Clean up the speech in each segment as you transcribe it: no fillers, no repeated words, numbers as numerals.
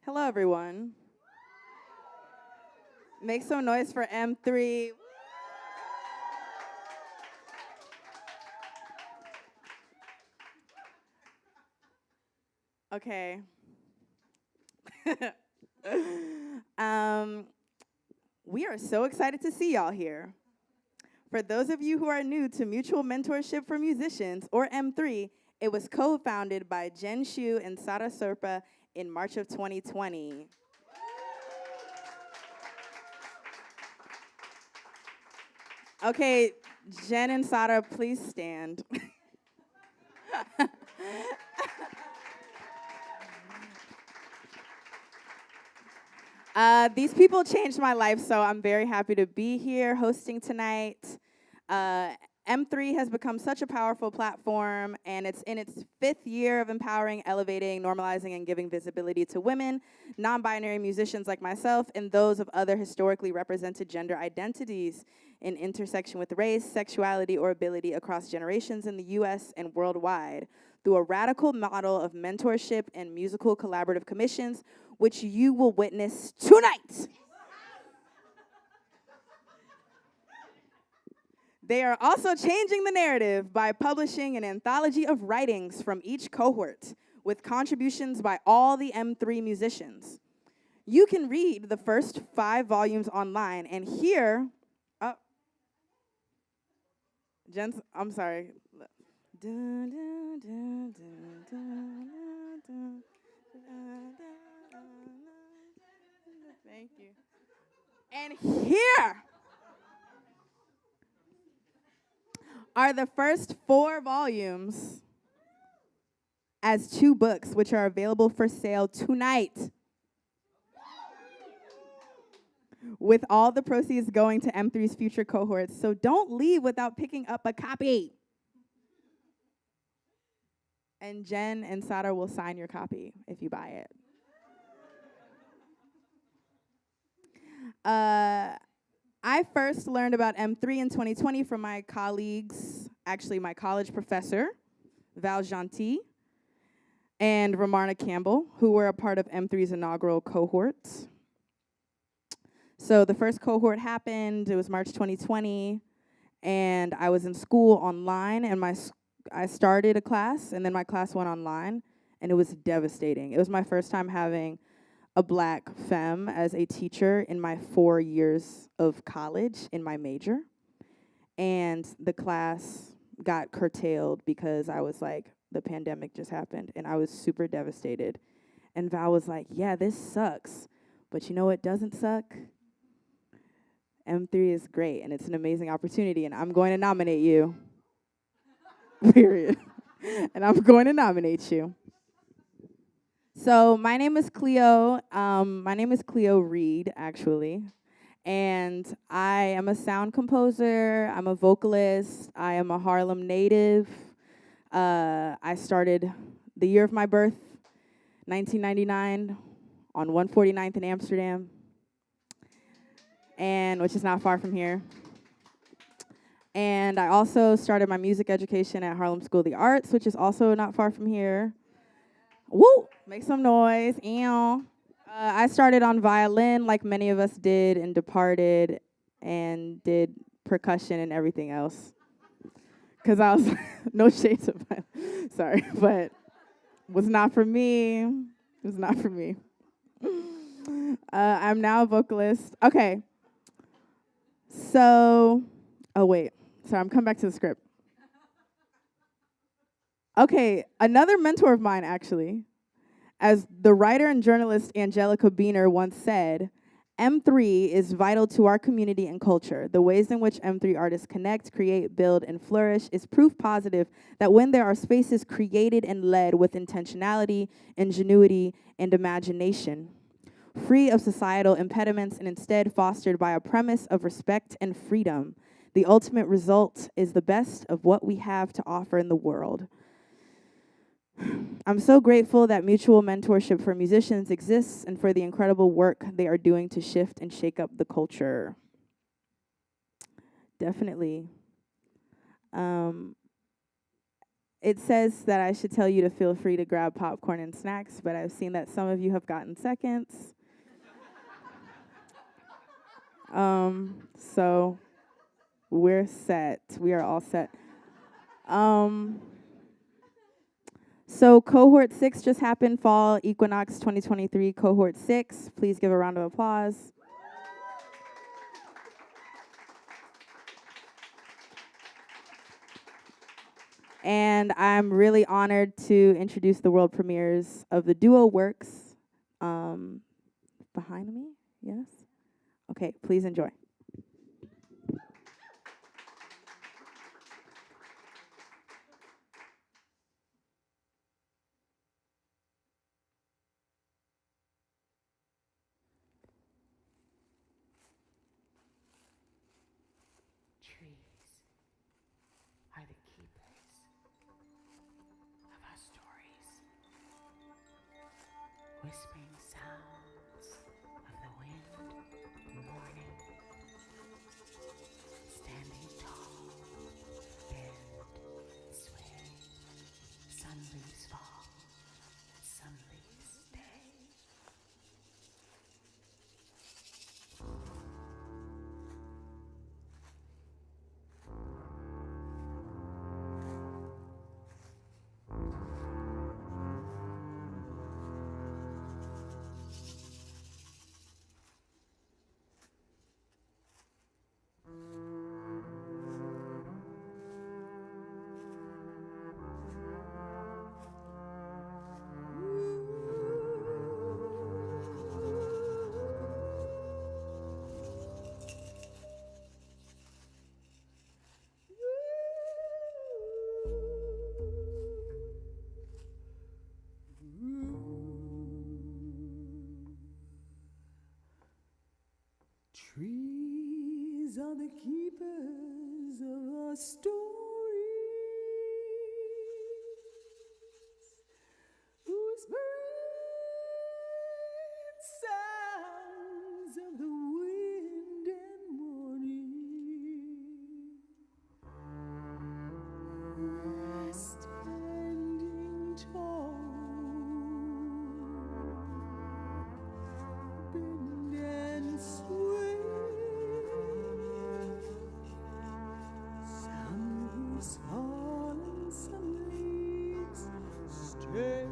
Hello, everyone. Make some noise for M3. Okay. um, we are so excited to see y'all here. For those of you who are new to Mutual Mentorship for Musicians, or M3, it was co-founded by Jen Shu and Sara Serpa in March of 2020. Okay, Jen and Sara, please stand. These people changed my life, so I'm very happy to be here hosting tonight. M3 has become such a powerful platform, and it's in its 5th year of empowering, elevating, normalizing, and giving visibility to women, non-binary musicians like myself, and those of other historically represented gender identities in intersection with race, sexuality, or ability across generations in the US and worldwide, through a radical model of mentorship and musical collaborative commissions, which you will witness tonight. They are also changing the narrative by publishing an anthology of writings from each cohort with contributions by all the M3 musicians. You can read the first 5 volumes online and hear, Jen's, I'm sorry. Thank you. And here are the first 4 volumes as 2 books, which are available for sale tonight, with all the proceeds going to M3's future cohorts. So don't leave without picking up a copy. And Jen and Sara will sign your copy if you buy it. I first learned about M3 in 2020 from my colleagues, actually my college professor, Val Gentil, and Ramarna Campbell, who were a part of M3's inaugural cohort. So the first cohort happened, it was March 2020, and I was in school online, and I started a class, and then my class went online, and it was devastating. It was my first time having a black femme as a teacher in my 4 years of college in my major. And the class got curtailed because I was like, the pandemic just happened, and I was super devastated. And Val was like, yeah, this sucks, but you know what doesn't suck? M3 is great, and it's an amazing opportunity, and I'm going to nominate you. Period. And I'm going to nominate you. So my name is Cleo. My name is Cleo Reed, actually. And I am a sound composer. I'm a vocalist. I am a Harlem native. I started the year of my birth, 1999, on 149th in Amsterdam, and which is not far from here. And I also started my music education at Harlem School of the Arts, which is also not far from here. Woo! Make some noise. Ew. I started on violin like many of us did and departed and did percussion and everything else. Because I was, no shade to violin, sorry, but was not for me. It was not for me. I'm now a vocalist. Okay. So, oh wait, sorry, I'm coming back to the script. Okay, another mentor of mine, actually, as the writer and journalist Angelica Beener once said, M3 is vital to our community and culture. The ways in which M3 artists connect, create, build, and flourish is proof positive that when there are spaces created and led with intentionality, ingenuity, and imagination, free of societal impediments and instead fostered by a premise of respect and freedom, the ultimate result is the best of what we have to offer in the world. I'm so grateful that Mutual Mentorship for Musicians exists and for the incredible work they are doing to shift and shake up the culture. Definitely. it says that I should tell you to feel free to grab popcorn and snacks, but I've seen that some of you have gotten seconds. So we're set. We are all set. So Cohort 6 just happened, Fall Equinox 2023, Cohort 6. Please give a round of applause. And I'm really honored to introduce the world premieres of the duo works behind me. Yes? Okay, please enjoy. Trees are the keepers of our stories, whispering sounds of the wind and morning, standing tall, bend, sway. Some leaves fall, some leaves stay. Trees are the keepers of our stories, whispering sounds of the wind and morning, standing tall, bend and sway. Some leaves fall and some leaves stay.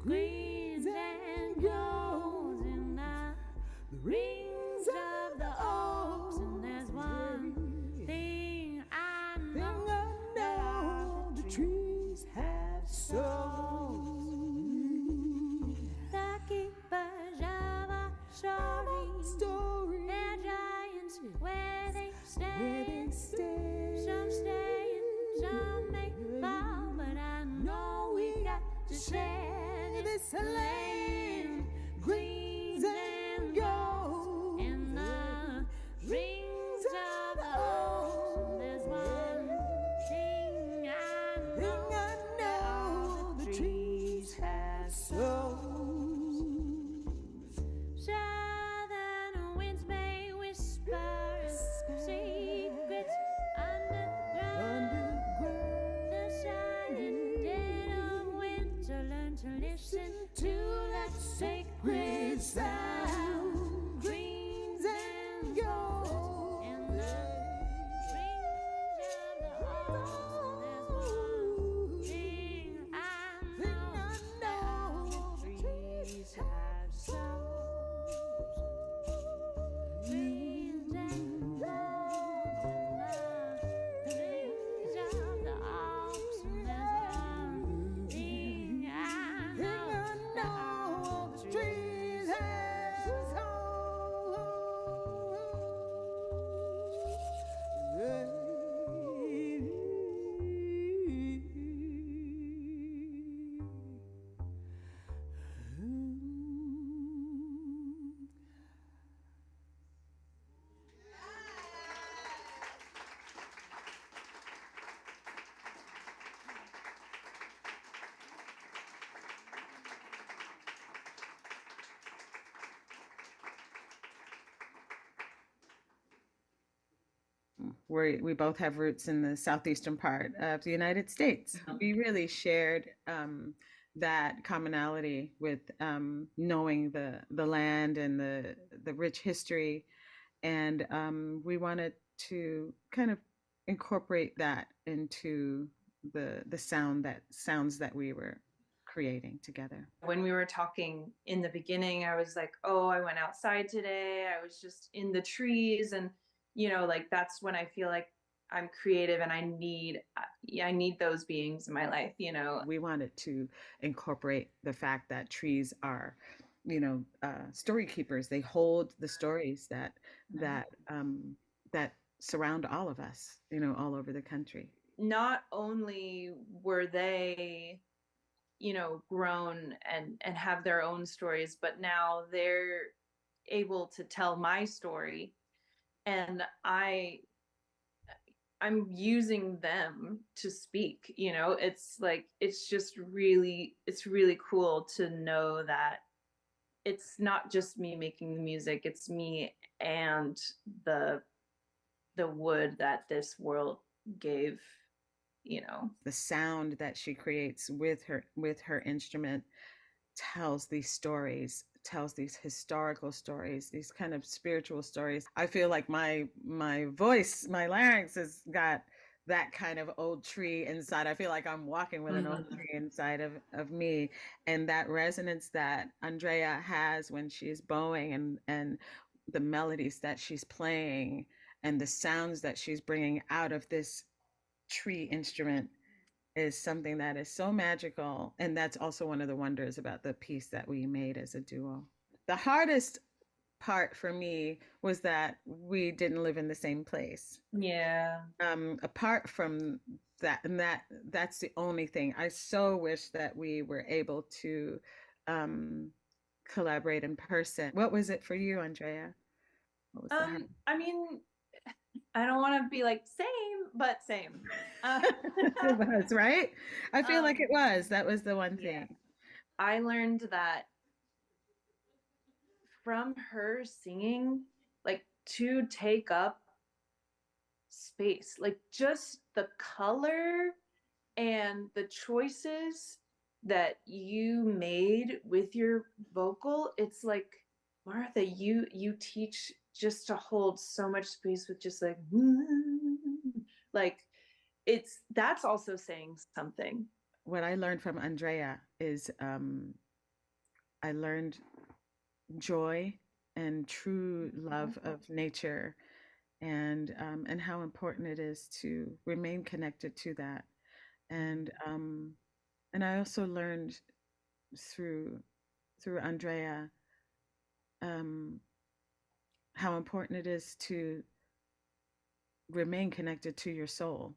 greens and golds in the rings of the oaks. And there's one thing I know, that all the trees have souls. The keepers of our story, they're giants where they stay. Some stay and some may fall, but I know we got to share this land. Greens and golds in the rings of the oaks. There's one thing I know, the trees have souls. Southern winds may whisper secrets underground. The silent dead of winter learn to listen to that sacred sound. Greens and golds in the rings of the oaks. There's one thing I know, the trees have souls. Greens and golds in the rings of the oaks. And there's one thing I know, the trees have We both have roots in the southeastern part of the United States. We really shared that commonality with knowing the land and the rich history, and we wanted to kind of incorporate that into the sounds that we were creating together. When we were talking in the beginning, I was like, oh, I went outside today. I was just in the trees, and like that's when I feel like I'm creative, and I need those beings in my life. We wanted to incorporate the fact that trees are, story keepers. They hold the stories that surround all of us, all over the country. Not only were they, grown and have their own stories, but now they're able to tell my story, and I'm using them to speak. It's really cool to know that it's not just me making the music, it's me and the wood that this world gave. The sound that she creates with her instrument tells these stories, tells these historical stories, these kind of spiritual stories. I feel like my voice, my larynx has got that kind of old tree inside. I feel like I'm walking with an old tree inside of me, and that resonance that Andrea has when she's bowing, and the melodies that she's playing and the sounds that she's bringing out of this tree instrument is something that is so magical. And that's also one of the wonders about the piece that we made as a duo. The hardest part for me was that we didn't live in the same place. Yeah. Apart from that, and that's the only thing. I so wish that we were able to collaborate in person. What was it for you, Andrea? What was I mean, I don't want to be like same, but same. It was, right? I feel like it was. That was the one thing. Yeah. I learned that from her singing, like, to take up space, like just the color and the choices that you made with your vocal. It's like, Martha, you teach just to hold so much space with just like that's also saying something. What I learned from Andrea is I learned joy and true love of nature, and how important it is to remain connected to that. And and I also learned through Andrea, um, how important it is to remain connected to your soul.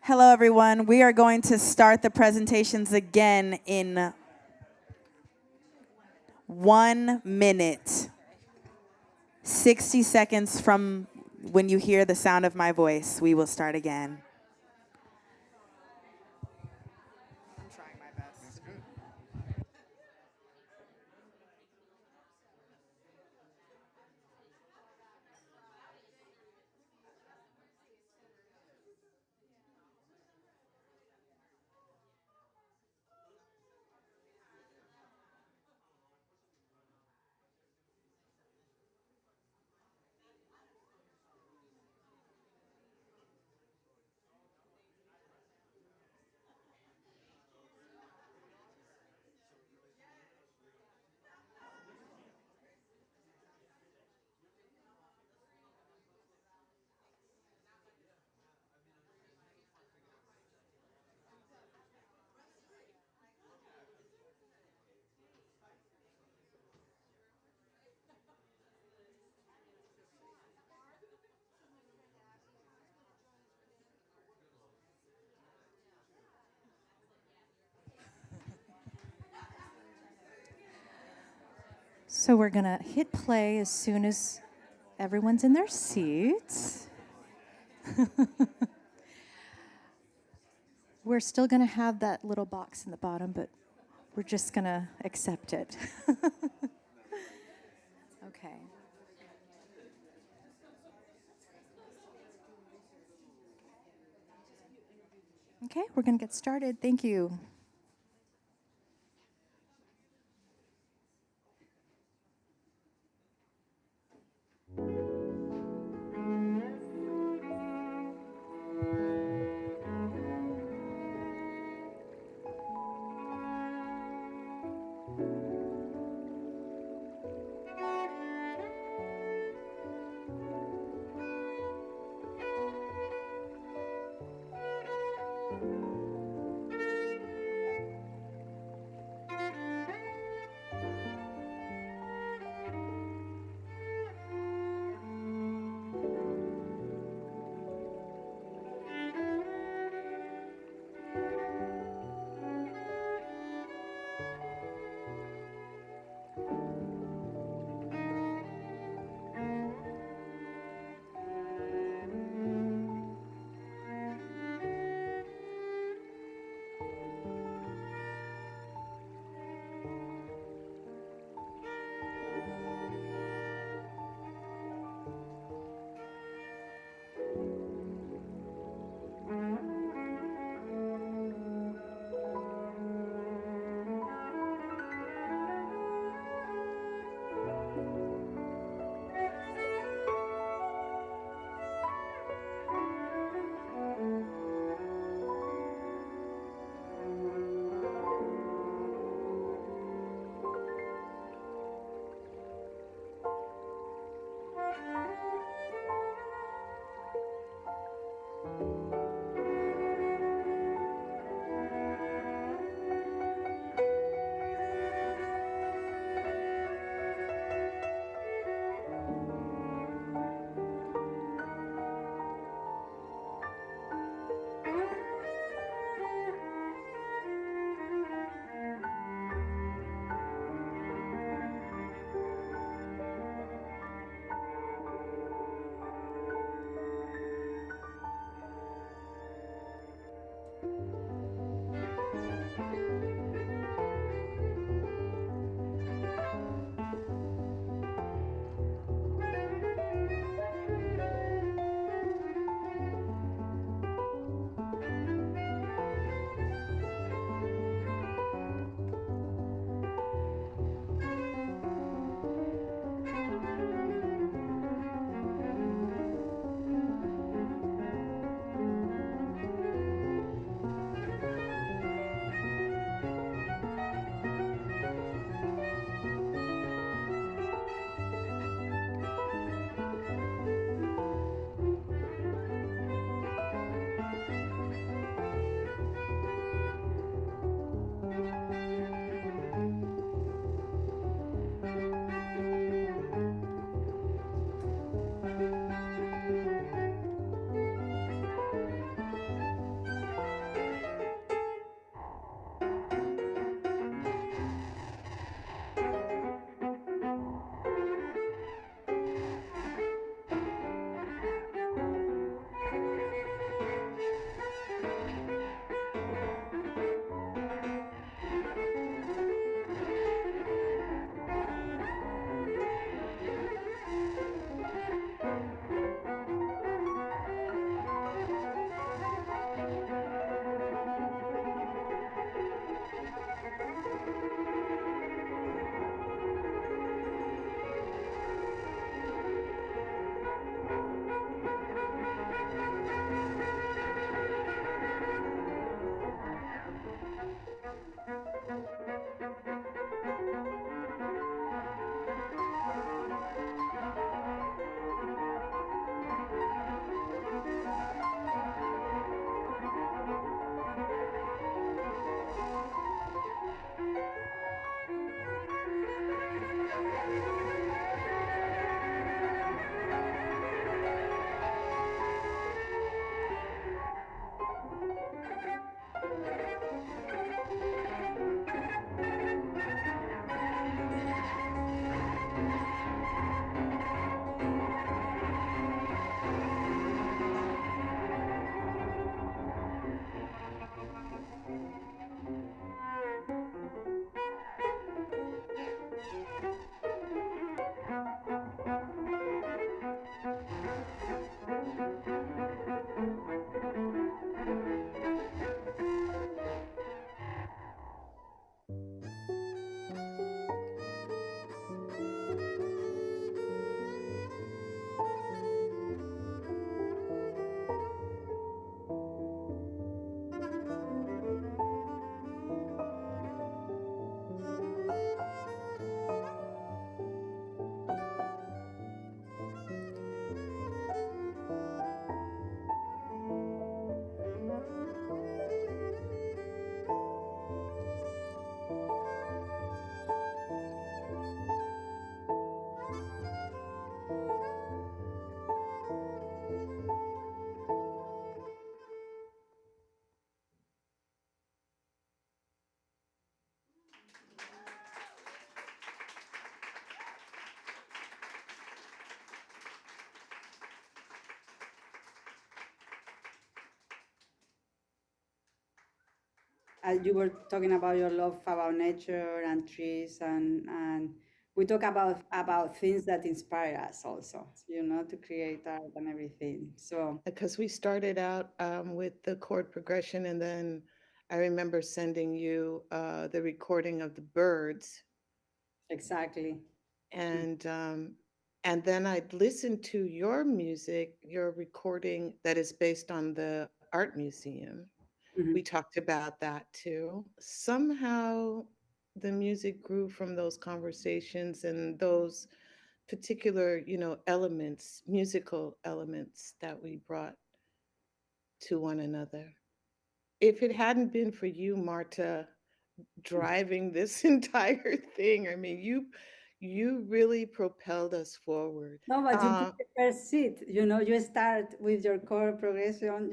Hello, everyone. We are going to start the presentations again in 1 minute. 60 seconds from when you hear the sound of my voice, we will start again. I'm trying my best. So we're gonna hit play as soon as everyone's in their seats. We're still gonna have that little box in the bottom, but we're just gonna accept it. Okay. Okay, we're gonna get started. Thank you. You were talking about your love about nature and trees, and we talk about things that inspire us also, to create art and everything. So Because we started out with the chord progression, and then I remember sending you the recording of the birds, exactly. and then I'd listen to your music, your recording that is based on the art museum. We Mhm. talked about that too. Somehow the music grew from those conversations and those particular, elements, musical elements that we brought to one another. If it hadn't been for you, Marta, driving this entire thing, I mean, you really propelled us forward. No, but you took the first seat. You start with your chord progression.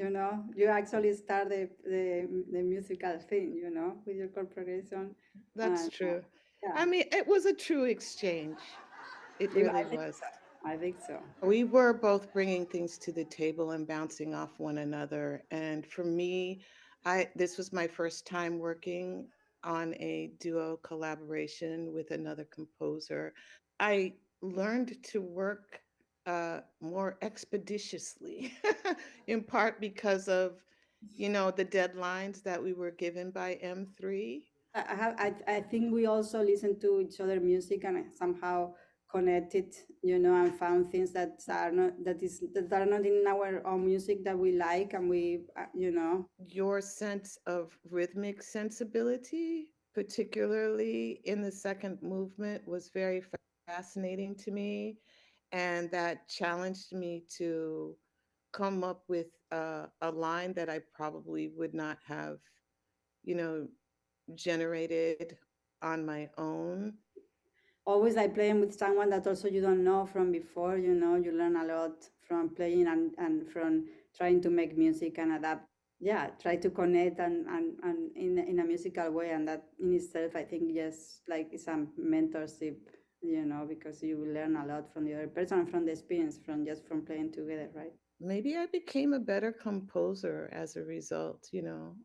You actually start the musical thing. With your chord progression, That's and true. yeah, I mean, it was a true exchange. It I really think was. so. I think so. We were both bringing things to the table and bouncing off one another. And for me, I this was my first time working on a duo collaboration with another composer. I learned to work more expeditiously, in part because of, the deadlines that we were given by M3. I think we also listen to each other music and somehow connected, and found things that are not in our own music that we like, and we. Your sense of rhythmic sensibility, particularly in the second movement, was very fascinating to me. And that challenged me to come up with a line that I probably would not have, you know, generated on my own. Always like playing with someone that also you don't know from before. You learn a lot from playing and from trying to make music and adapt. Yeah, try to connect and in a musical way, and that in itself, I think, yes, like it's a mentorship, because you will learn a lot from the other person and from the experience from playing together, right? Maybe I became a better composer as a result,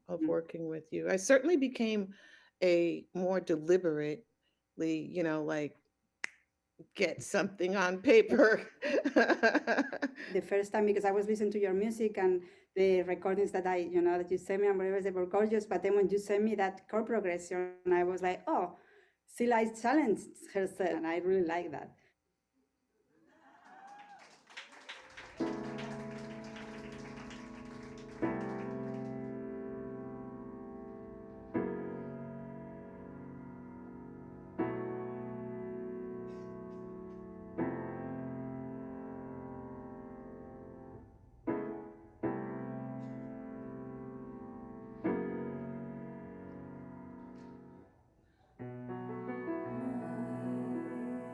of Mm. working with you. I certainly became a more deliberately, like get something on paper. The first time, because I was listening to your music and the recordings that you sent me, and whatever, they were gorgeous. But then when you sent me that chord progression, I was like, oh, Sila challenged herself, and I really like that.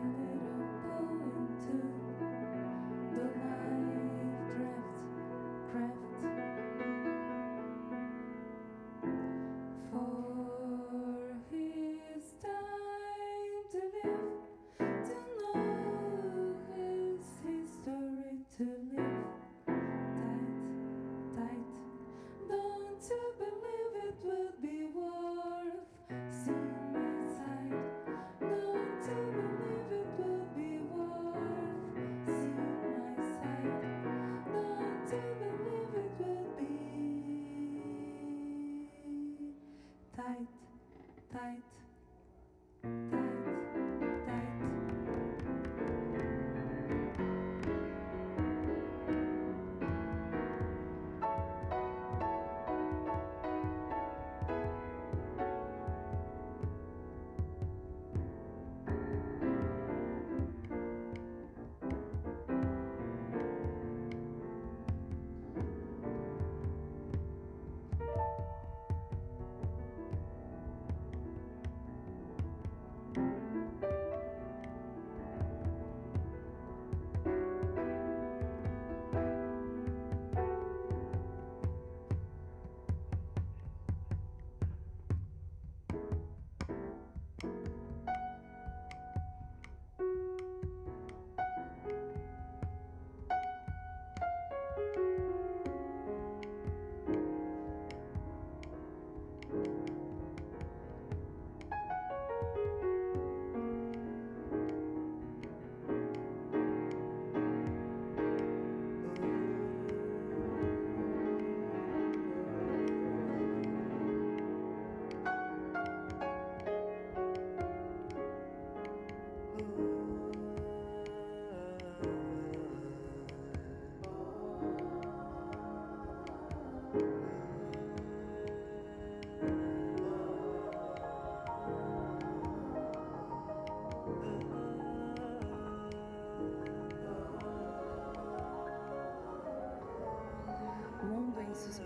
My little poem took the light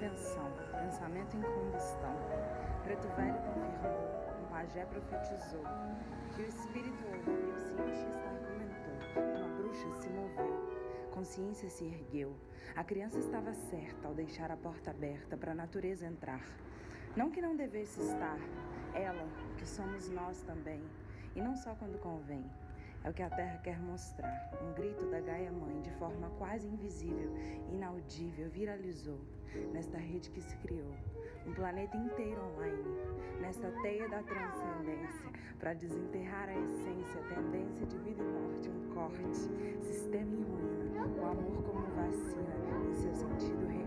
Atenção, pensamento em combustão. Preto velho confirmou, pajé profetizou. Que o espírito ouviu, cientista argumentou. Uma bruxa se moveu, consciência se ergueu. A criança estava certa ao deixar a porta aberta para a natureza entrar. Não que não devesse estar, ela, que somos nós também. E não só quando convém. É o que a terra quer mostrar. Um grito da Gaia-mãe, de forma quase invisível, inaudível, viralizou. Nesta rede que se criou. Um planeta inteiro online. Nesta teia da transcendência. Para desenterrar a essência, tendência de vida e morte. Um corte. Sistema em ruína. O amor como vacina, em seu sentido real.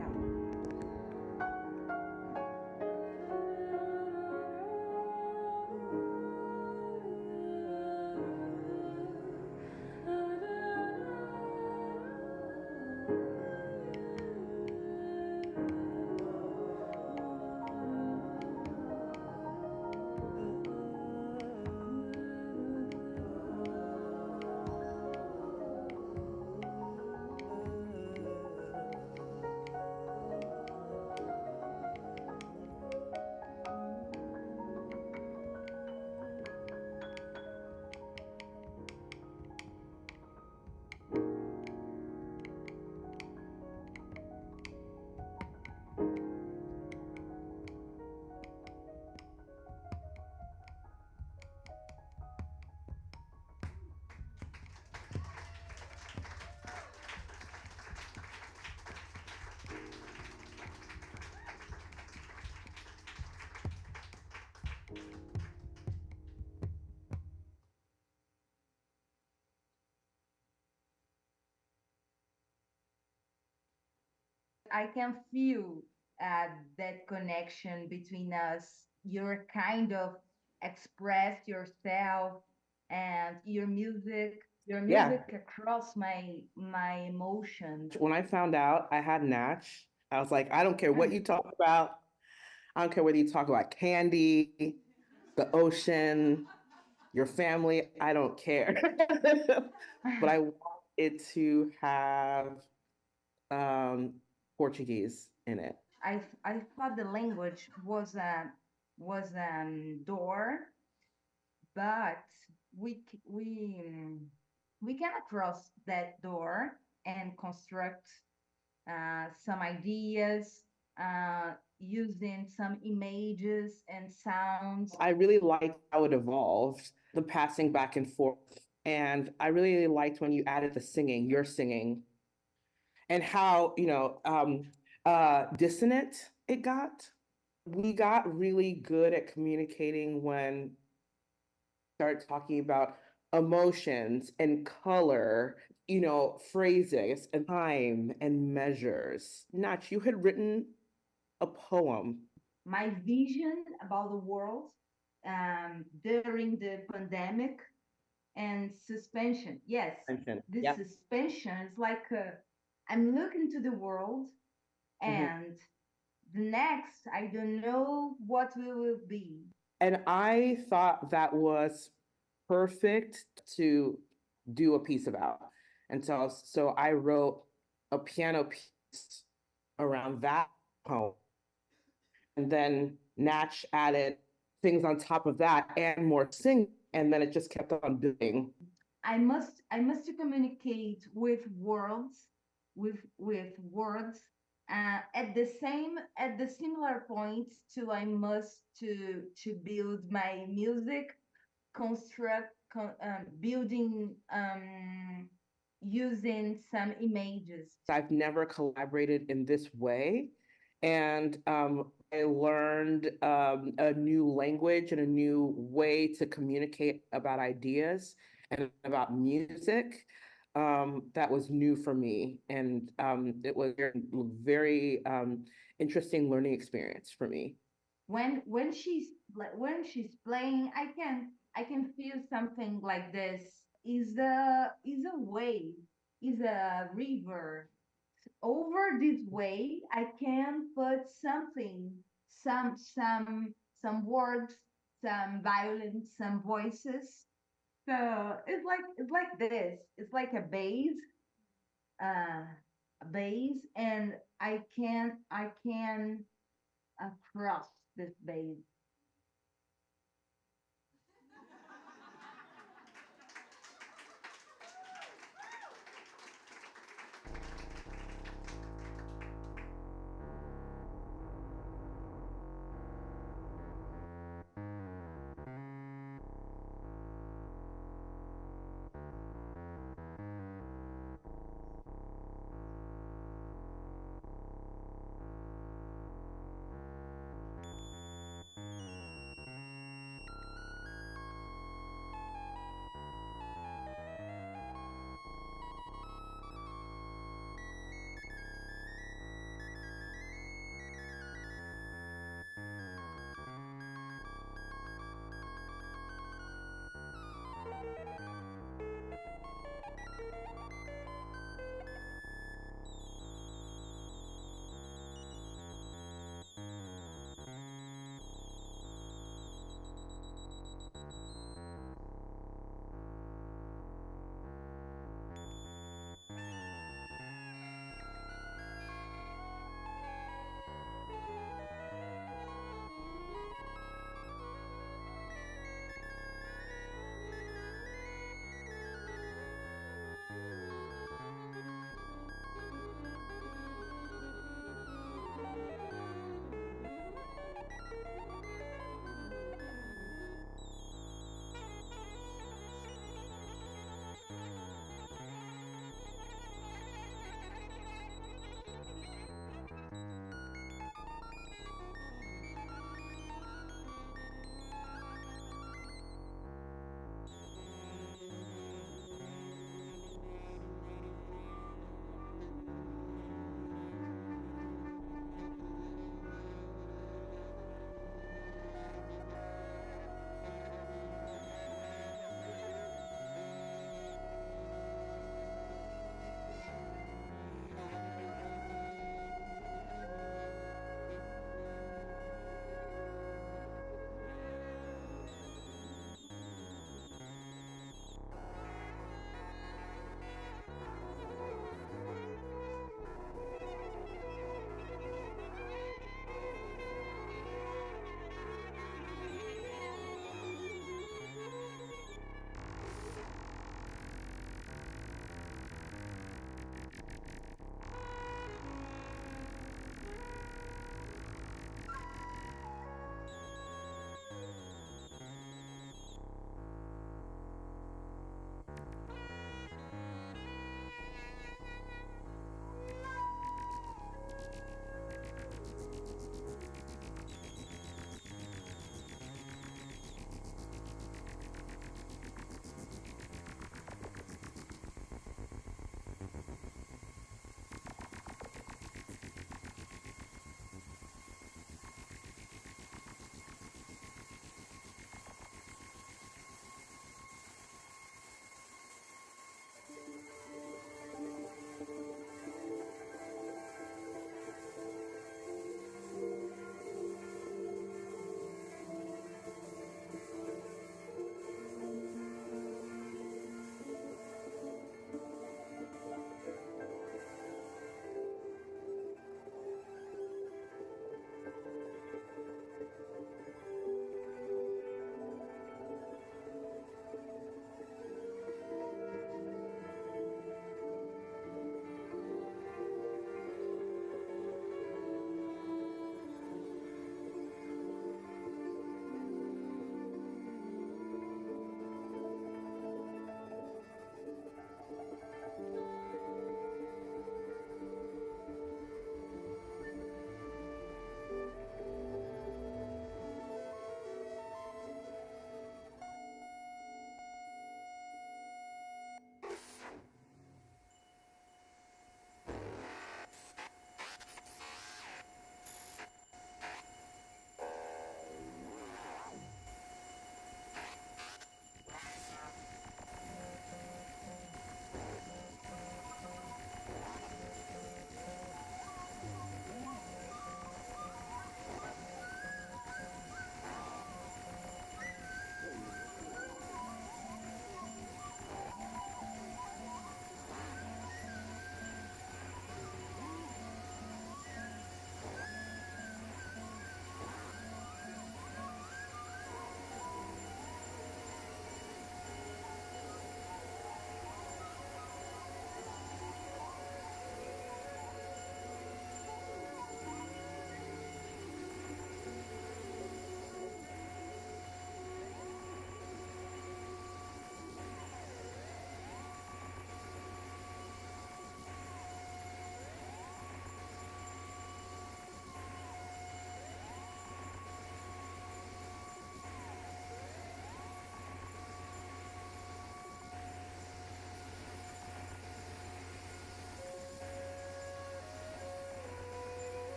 I can feel that connection between us. You're kind of express yourself and your music across my emotions. When I found out I had Natch, I was like, I don't care what you talk about. I don't care whether you talk about candy, the ocean, your family. I don't care. But I want it to have Portuguese in it. I thought the language was door, but we can cross that door and construct some ideas using some images and sounds. I really liked how it evolved, the passing back and forth. And I really liked when you added the singing, your singing, and how, dissonant it got. We got really good at communicating when we started talking about emotions and color, phrases and time and measures. Nach, you had written a poem. My vision about the world during the pandemic and suspension. Yes, this suspension is like I'm looking to the world, and the next, I don't know what we will be. And I thought that was perfect to do a piece about. And so I wrote a piano piece around that poem. And then Natch added things on top of that and more singing, and then it just kept on building. I must communicate with words, with words at the similar points to I must to build my music, building using some images. I've never collaborated in this way, and I learned a new language and a new way to communicate about ideas and about music. That was new for me, and it was a very interesting learning experience for me. When she's playing, I can feel something like this. Is a wave, is a river. Over this wave, I can put something, some words, some violin, some voices. So it's like this. It's like a base, bass, and I can cross this bass.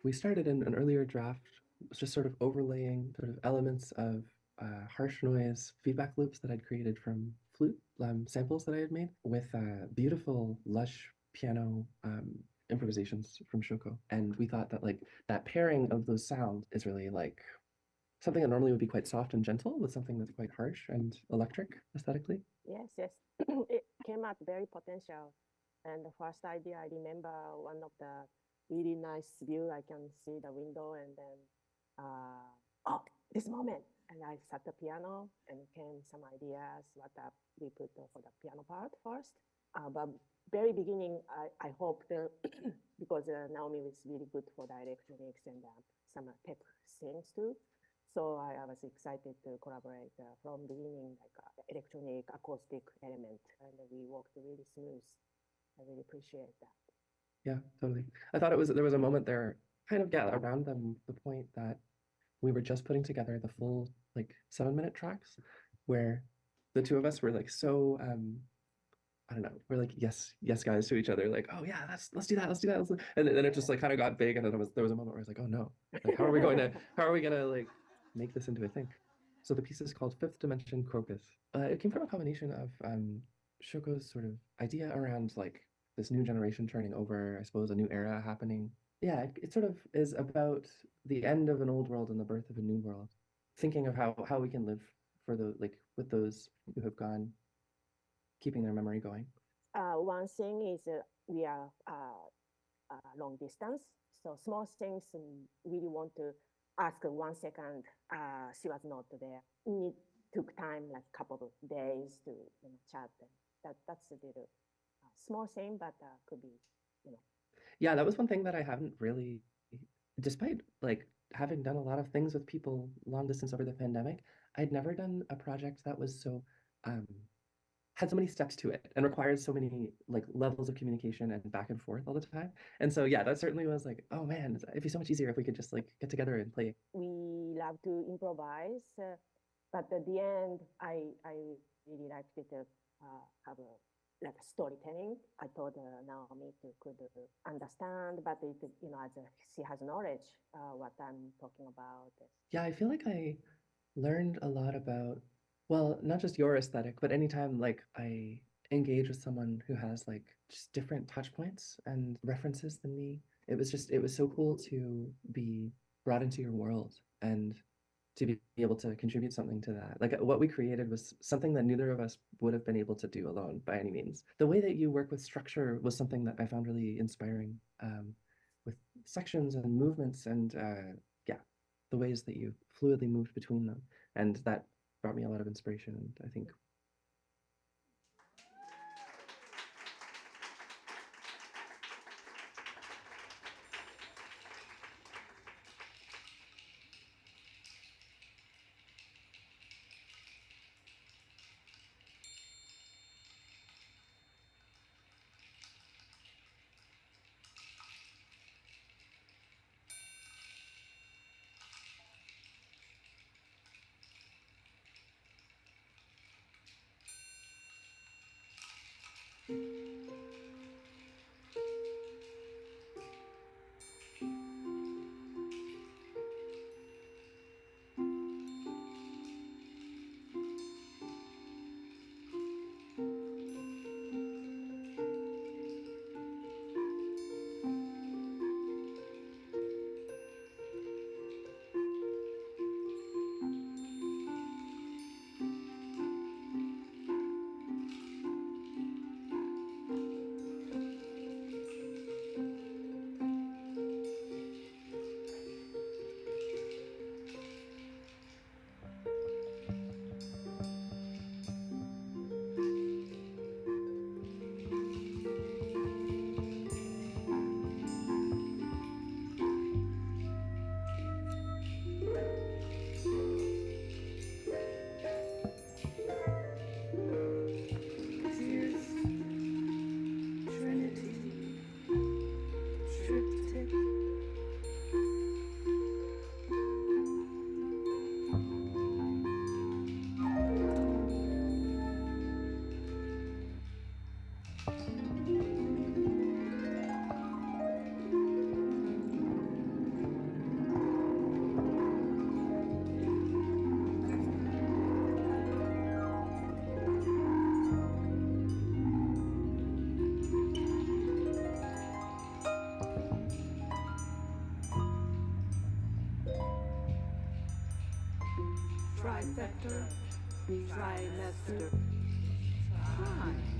We started in an earlier draft, just sort of overlaying sort of elements of harsh noise feedback loops that I'd created from flute samples that I had made with beautiful, lush piano improvisations from Shoko. And we thought that like that pairing of those sounds is really like something that normally would be quite soft and gentle with something that's quite harsh and electric aesthetically. Yes, yes. It came out very potential. And the first idea, I remember one of the really nice view. I can see the window and then, oh, this moment. And I sat the piano and came some ideas what we put for the piano part first. But very beginning, I hope that because Naomi was really good for the electronics and some tech things too. So I was excited to collaborate from beginning, like electronic acoustic element, and we worked really smooth. I really appreciate that. Yeah, totally. I thought there was a moment there, kind of around the point that we were just putting together the full like 7-minute tracks, where the two of us were like so I don't know, we're like yes guys to each other, like oh yeah, let's do that, and then it just like kind of got big, and then there was a moment where I was like oh no, like, how are we gonna like make this into a thing? So the piece is called Fifth Dimension Crocus. It came from a combination of Shoko's sort of idea around like this new generation turning over, I suppose a new era happening. Yeah, it sort of is about the end of an old world and the birth of a new world. Thinking of how we can live for the like with those who have gone, keeping their memory going. One thing is we are long distance, so small things really want to ask 1 second. She was not there. It took time, like a couple of days to chat. That's a little small thing, but could be, Yeah, that was one thing that I haven't really, despite like having done a lot of things with people long distance over the pandemic, I'd never done a project that was so had so many steps to it and required so many like levels of communication and back and forth all the time. And so yeah, that certainly was like, oh man, it'd be so much easier if we could just like get together and play. We love to improvise, but at the end, I really liked it to have like a storytelling. I thought Naomi could understand, but it, as she has knowledge what I'm talking about. Yeah, I feel like I learned a lot about, well, not just your aesthetic, but anytime like I engage with someone who has like just different touch points and references than me, it was so cool to be brought into your world and to be able to contribute something to that. Like what we created was something that neither of us would have been able to do alone by any means. The way that you work with structure was something that I found really inspiring, with sections and movements and yeah, the ways that you fluidly moved between them. And that brought me a lot of inspiration, and I think trifecta, trimester, time.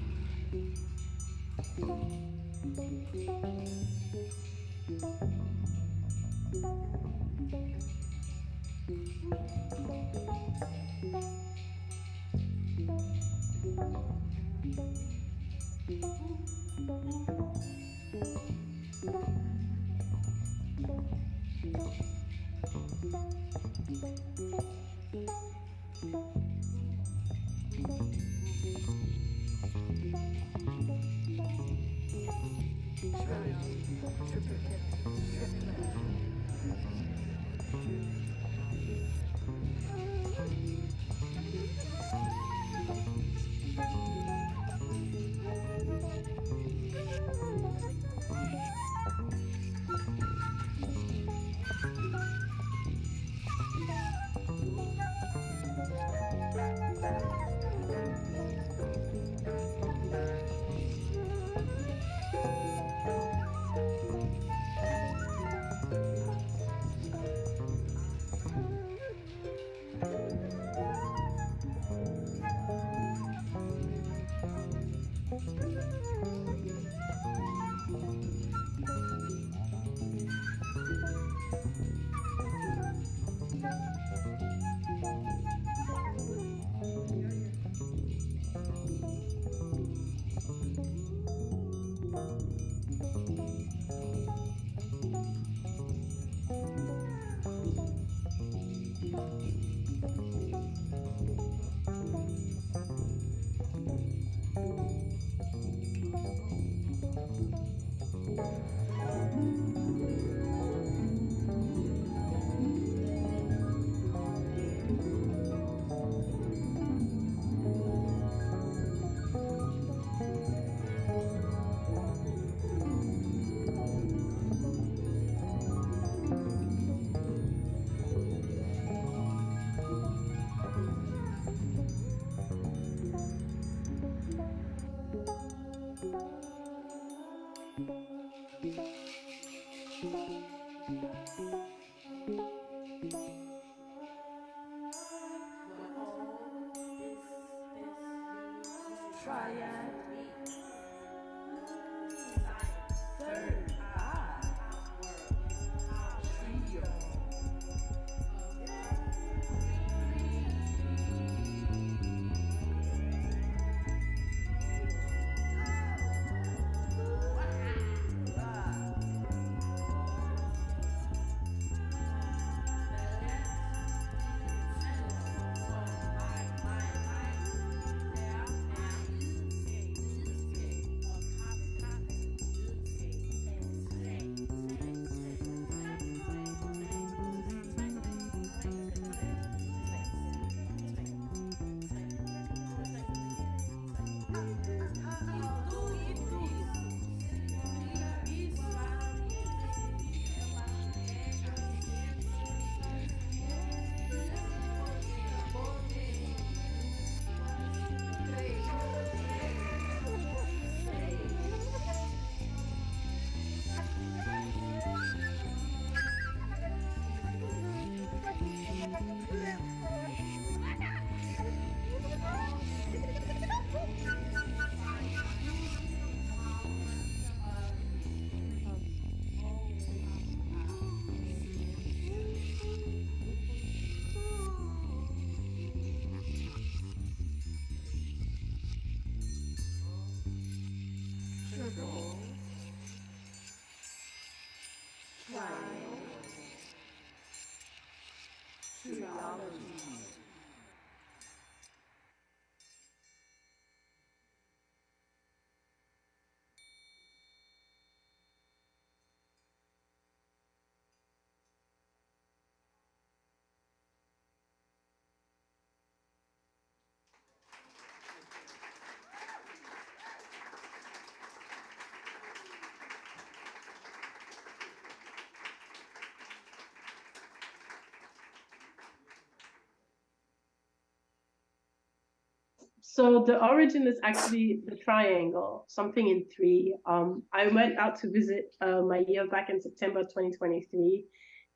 So the origin is actually the triangle, something in three. I went out to visit my year back in September 2023,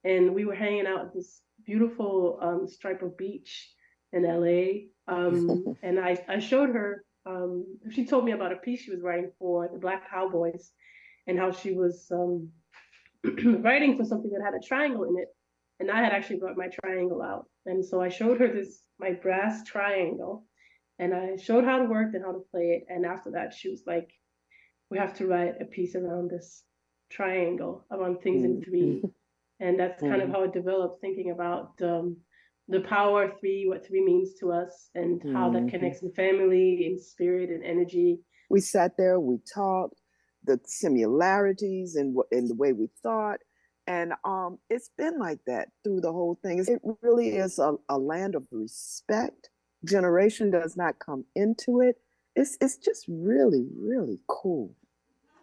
and we were hanging out at this beautiful stripe of beach. in LA. And I showed her, she told me about a piece she was writing for the Black Cowboys and how she was writing for something that had a triangle in it. And I had actually brought my triangle out. And so I showed her my brass triangle, and I showed how it worked and how to play it. And after that, she was like, we have to write a piece around this triangle, around things in three. And that's kind of how it developed, thinking about the power of three, what three means to us, and how that connects in family, in spirit, and energy. We sat there, we talked, the similarities in the way we thought. And it's been like that through the whole thing. It really is a land of respect. Generation does not come into it. It's just really, really cool.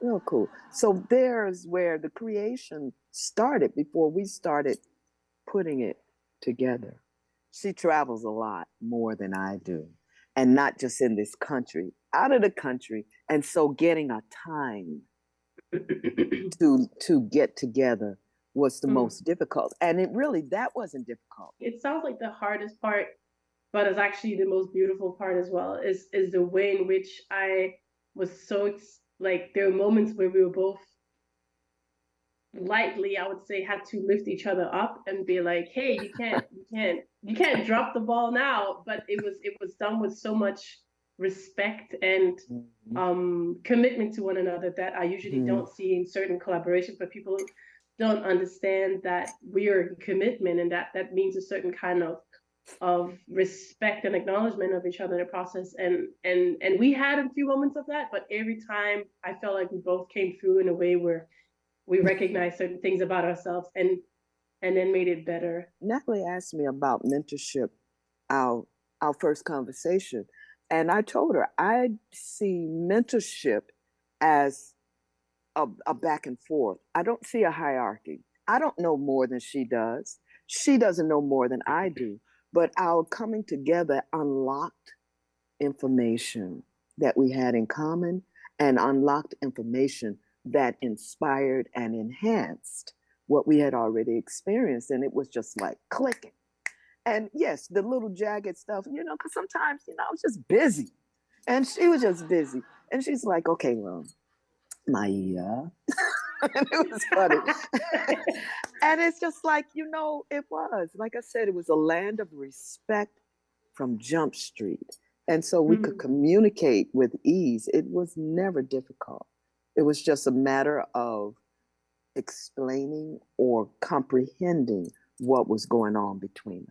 Real cool. So there's where the creation started before we started putting it together. She travels a lot more than I do, and not just in this country, out of the country. And so getting a time to get together was the most difficult. And that wasn't difficult. It sounds like the hardest part, but it's actually the most beautiful part as well, is the way in which I was so, like, there were moments where we were both lightly, I would say, had to lift each other up and be like, hey, you can't drop the ball now. But it was done with so much respect and commitment to one another that I usually don't see in certain collaborations, but people don't understand that we are in commitment, and that means a certain kind of respect and acknowledgement of each other in the process. And we had a few moments of that, but every time I felt like we both came through in a way where we recognized certain things about ourselves and then made it better. Natalie asked me about mentorship, our first conversation. And I told her, I see mentorship as a back and forth. I don't see a hierarchy. I don't know more than she does. She doesn't know more than I do. But our coming together unlocked information that we had in common, and unlocked information that inspired and enhanced what we had already experienced. And it was just like clicking. And yes, the little jagged stuff, because sometimes, I was just busy. And she was just busy. And she's like, okay, well, Maya. And it was funny. And it's just like, it was. Like I said, it was a land of respect from Jump Street. And so we could communicate with ease. It was never difficult. It was just a matter of explaining or comprehending what was going on between us.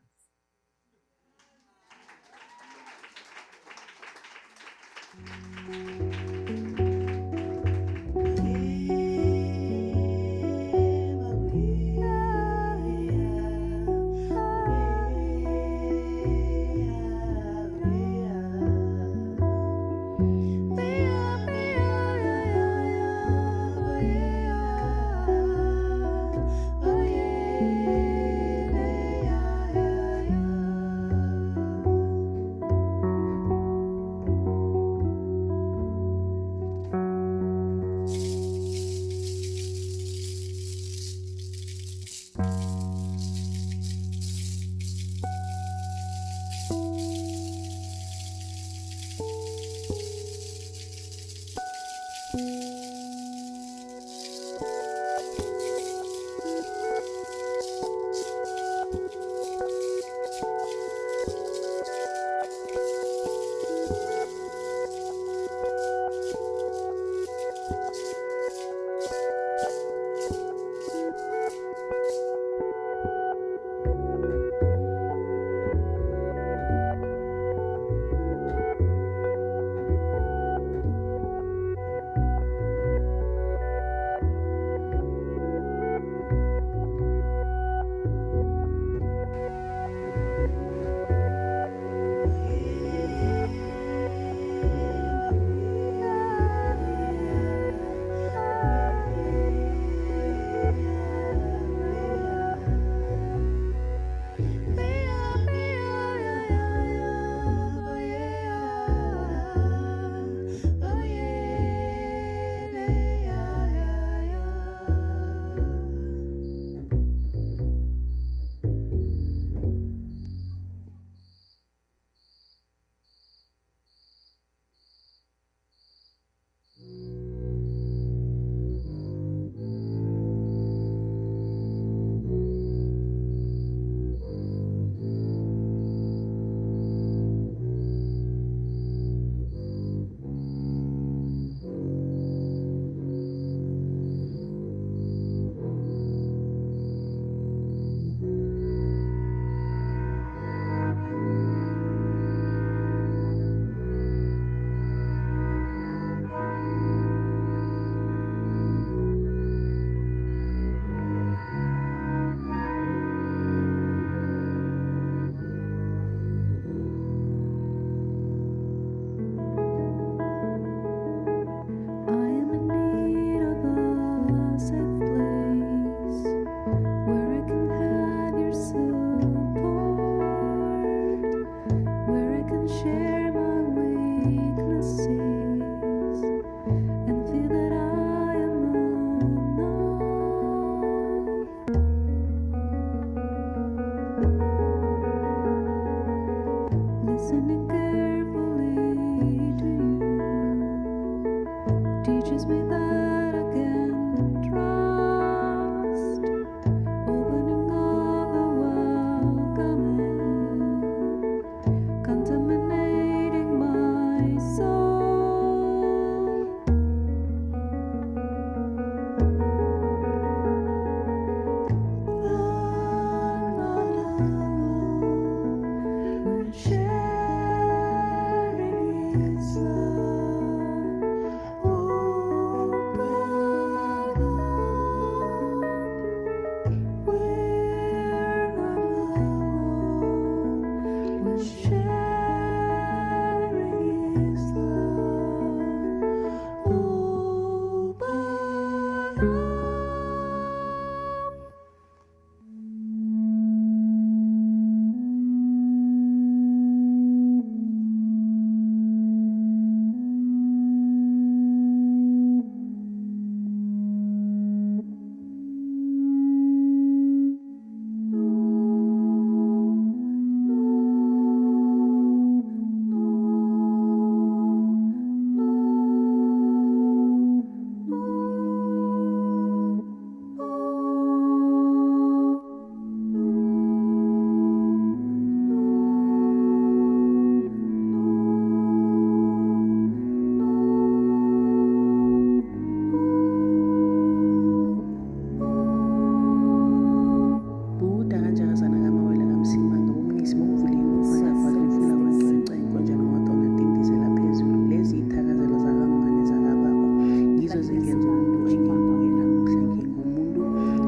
ngizengenza umuntu enginguye namuhla ngingumuntu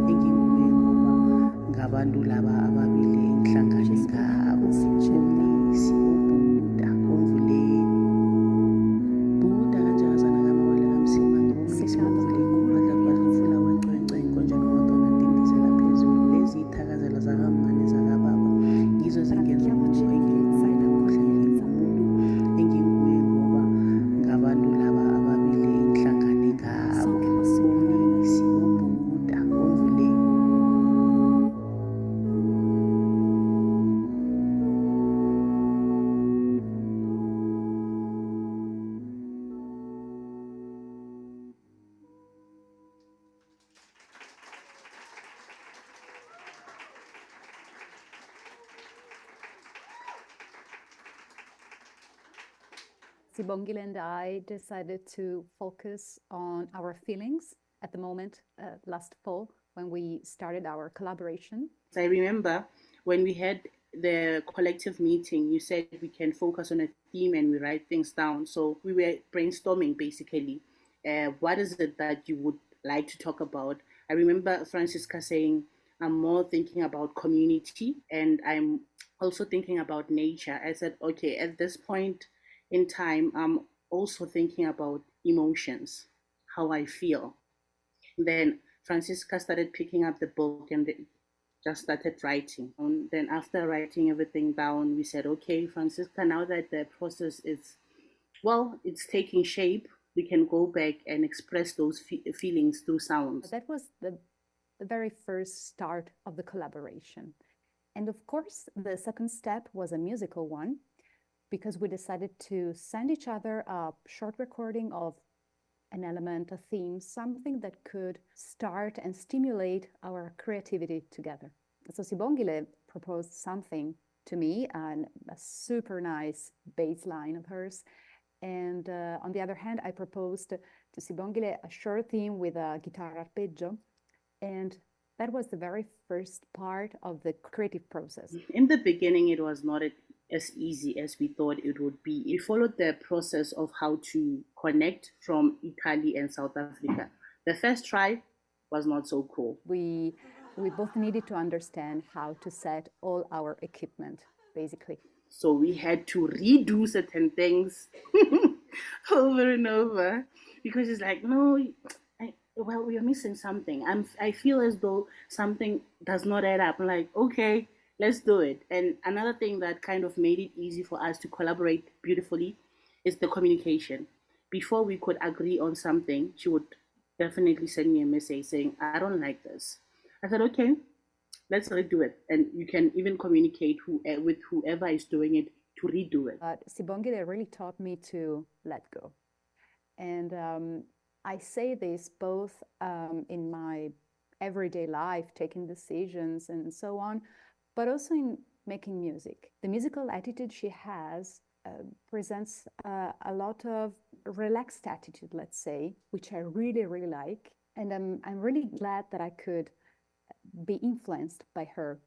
enginguye ngoba ngabantu laba ababili engihlangane ngabo umnisi ubuda umvuleni buda kanjazana kamawele kamsima ngumnisi umvuleni kubadla wecwecwe inkonjane umadona tindizela phezulu lezi ithakazelo zakamngane zakababa ngizo zingenza umuntu enginguye namuhla ngingumuntu enginguye ngoba ngabantu laba ababili engihlangane ngabo umnisi ubuda umvuleni. Sibongile and I decided to focus on our feelings at the moment last fall when we started our collaboration. I remember when we had the collective meeting, you said we can focus on a theme and we write things down. So we were brainstorming basically. What is it that you would like to talk about? I remember Francisca saying, I'm more thinking about community and I'm also thinking about nature. I said, okay, at this point in time, I'm also thinking about emotions, how I feel. Then Francisca started picking up the book and just started writing. And then after writing everything down, we said, okay, Francisca, now that the process is, well, it's taking shape, we can go back and express those feelings through sounds. That was the very first start of the collaboration. And of course, the second step was a musical one, because we decided to send each other a short recording of an element, a theme, something that could start and stimulate our creativity together. So Sibongile proposed something to me, and a super nice bass line of hers. And on the other hand, I proposed to Sibongile a short theme with a guitar arpeggio. And that was the very first part of the creative process. In the beginning, it was not as easy as we thought it would be. We followed the process of how to connect from Italy and South Africa. The first try was not so cool. We both needed to understand how to set all our equipment, basically. So we had to redo certain things over and over because it's like, no, well, we are missing something. I feel as though something does not add up. I'm like, okay, let's do it. And another thing that kind of made it easy for us to collaborate beautifully is the communication. Before we could agree on something, she would definitely send me a message saying, I don't like this. I said, okay, let's redo it. And you can even communicate with whoever is doing it to redo it. Sibongile really taught me to let go. And I say this both in my everyday life, taking decisions and so on, but also in making music. The musical attitude she has presents a lot of relaxed attitude, let's say, which I really, really like. And I'm really glad that I could be influenced by her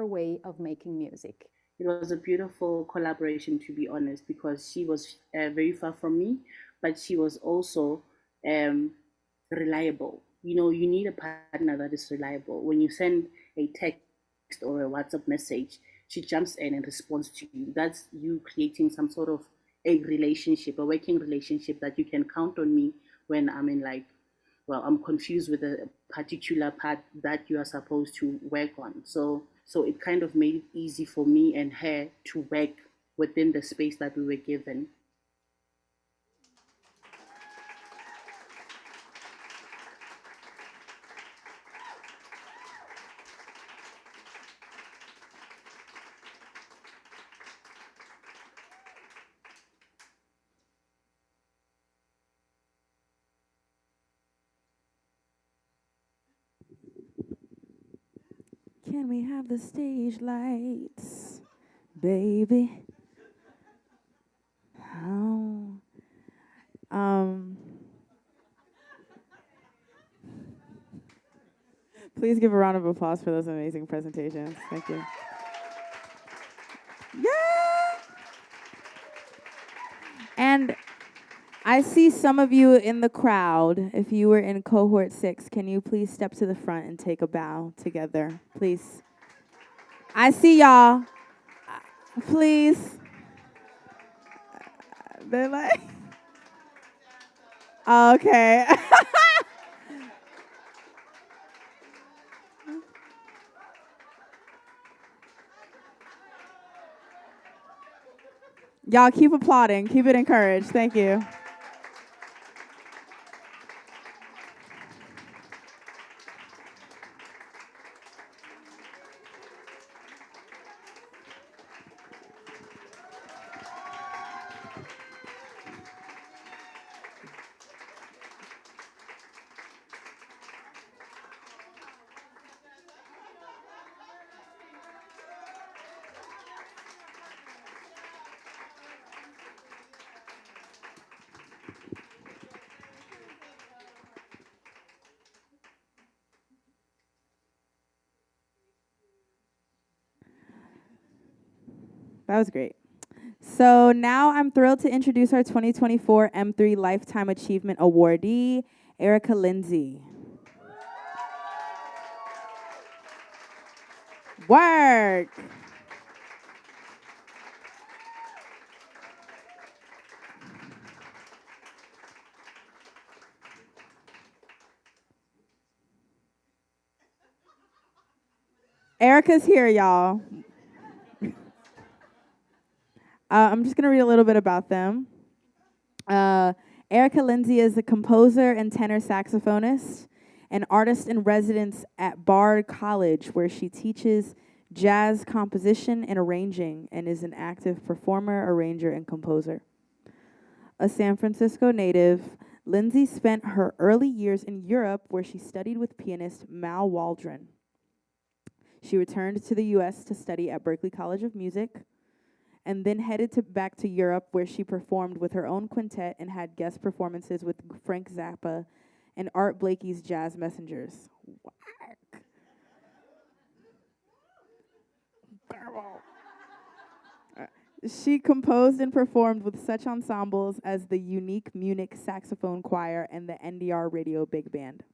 way of making music. It was a beautiful collaboration, to be honest, because she was very far from me, but she was also reliable. You know, you need a partner that is reliable. When you send a text or a WhatsApp message, she jumps in and responds to you. That's you creating some sort of a relationship, a working relationship that you can count on me when I'm in I'm confused with a particular part that you are supposed to work on. So it kind of made it easy for me and her to work within the space that we were given. Can we have the stage lights, baby? Oh. Please give a round of applause for those amazing presentations. Thank you. Yeah! And I see some of you in the crowd. If you were in cohort 6, can you please step to the front and take a bow together, please? I see y'all. Please. They're like, okay. Y'all keep applauding. Keep it encouraged. Thank you. That was great. So now I'm thrilled to introduce our 2024 M³ Lifetime Achievement Awardee, Erica Lindsay. Work. Erica's here, y'all. I'm just going to read a little bit about them. Erica Lindsay is a composer and tenor saxophonist, an artist in residence at Bard College, where she teaches jazz composition and arranging, and is an active performer, arranger, and composer. A San Francisco native, Lindsay spent her early years in Europe, where she studied with pianist Mal Waldron. She returned to the U.S. to study at Berklee College of Music, and then headed back to Europe, where she performed with her own quintet and had guest performances with Frank Zappa and Art Blakey's Jazz Messengers. She composed and performed with such ensembles as the Unique Munich Saxophone Choir and the NDR Radio Big Band.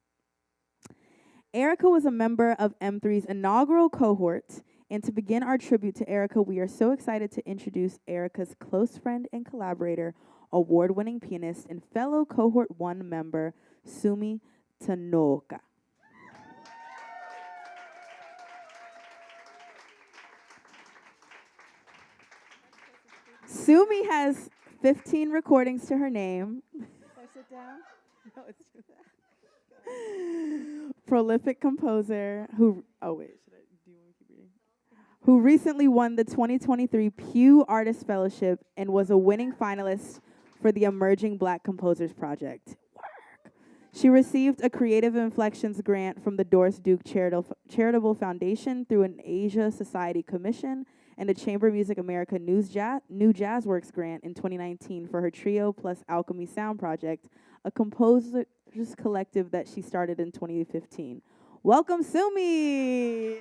Erica was a member of M3's inaugural cohort. And to begin our tribute to Erica, we are so excited to introduce Erica's close friend and collaborator, award-winning pianist, and fellow Cohort 1 member, Sumi Tonooka. Sumi has 15 recordings to her name. Can I sit down? No, it's too bad. Prolific composer who, who recently won the 2023 Pew Artist Fellowship and was a winning finalist for the Emerging Black Composers Project. Work. She received a Creative Inflections grant from the Doris Duke Charitable Foundation through an Asia Society Commission and a Chamber Music America New Jazz Works grant in 2019 for her Trio plus Alchemy Sound project, a composers collective that she started in 2015. Welcome, Sumi!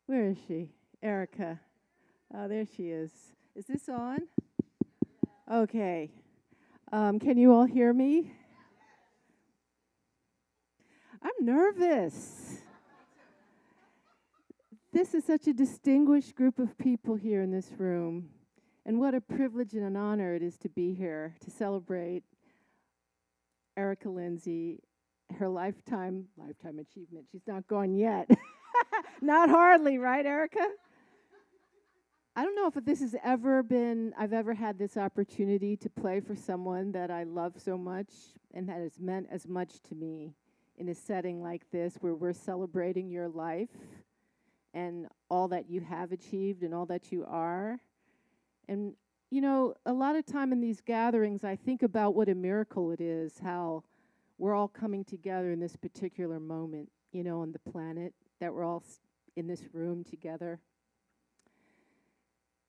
Where is she? Erica. Oh, there she is. Is this on? Okay. Can you all hear me? I'm nervous. This is such a distinguished group of people here in this room. And what a privilege and an honor it is to be here to celebrate Erica Lindsay, her lifetime achievement. She's not gone yet. Not hardly, right, Erica? I don't know if this has ever been, I've ever had this opportunity to play for someone that I love so much and that has meant as much to me in a setting like this where we're celebrating your life and all that you have achieved and all that you are. And, you know, a lot of time in these gatherings, I think about what a miracle it is, how we're all coming together in this particular moment, you know, on the planet, that we're all in this room together.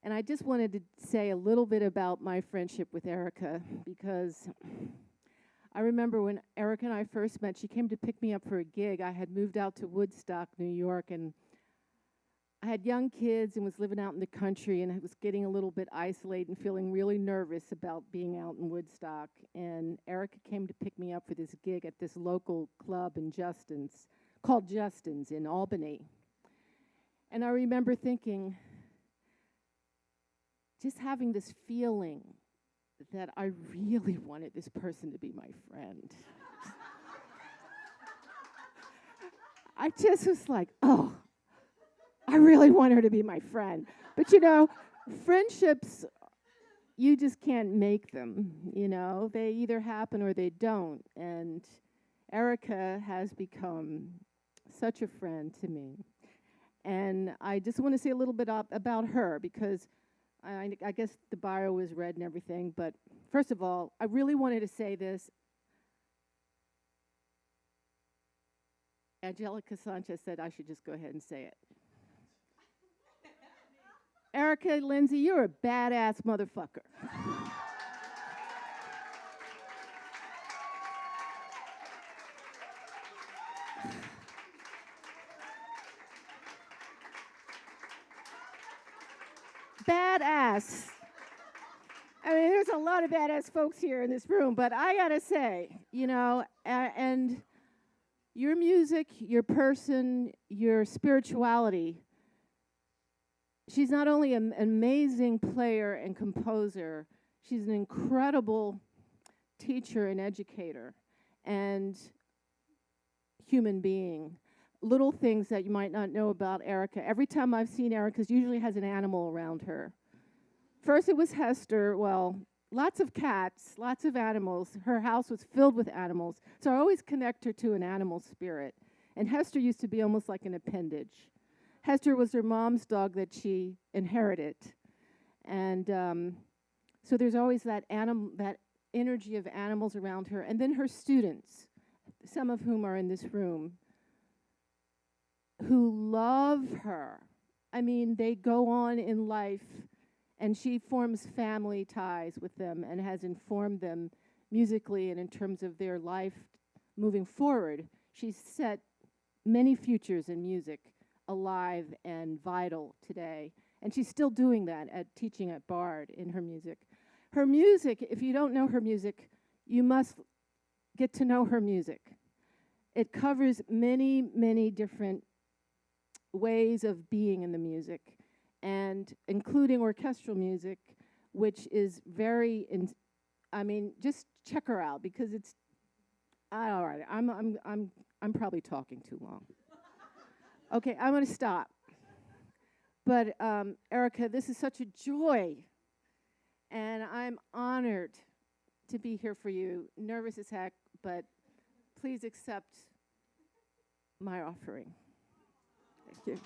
And I just wanted to say a little bit about my friendship with Erica, because I remember when Erica and I first met, she came to pick me up for a gig. I had moved out to Woodstock, New York, and I had young kids and was living out in the country, and I was getting a little bit isolated and feeling really nervous about being out in Woodstock. And Erica came to pick me up for this gig at this local club in Justin's, called Justin's in Albany. And I remember thinking, just having this feeling that I really wanted this person to be my friend. I just was like, oh, I really want her to be my friend. But you know, friendships, you just can't make them, you know. They either happen or they don't. And Erica has become such a friend to me. And I just want to say a little bit about her, because I guess the bio was read and everything. But first of all, I really wanted to say this. Angelica Sanchez said I should just go ahead and say it. Erica Lindsay, you're a badass motherfucker. Badass. I mean, there's a lot of badass folks here in this room, but I gotta say, you know, and your music, your person, your spirituality. She's not only an amazing player and composer, she's an incredible teacher and educator and human being. Little things that you might not know about Erica. Every time I've seen Erica, she usually has an animal around her. First it was Hester, well, lots of cats, lots of animals. Her house was filled with animals, so I always connect her to an animal spirit. And Hester used to be almost like an appendage. Hester was her mom's dog that she inherited. And so there's always that energy of animals around her. And then her students, some of whom are in this room, who love her. I mean, they go on in life, and she forms family ties with them and has informed them musically and in terms of their life moving forward. She's set many futures in music alive and vital today. And she's still doing that at teaching at Bard in her music. Her music, if you don't know her music, you must get to know her music. It covers many, many different ways of being in the music, and including orchestral music, which is very, I mean, just check her out, because it's, all right, I'm probably talking too long. Okay, I'm going to stop. But Erica, this is such a joy, and I'm honored to be here for you. Nervous as heck, but please accept my offering. Thank you.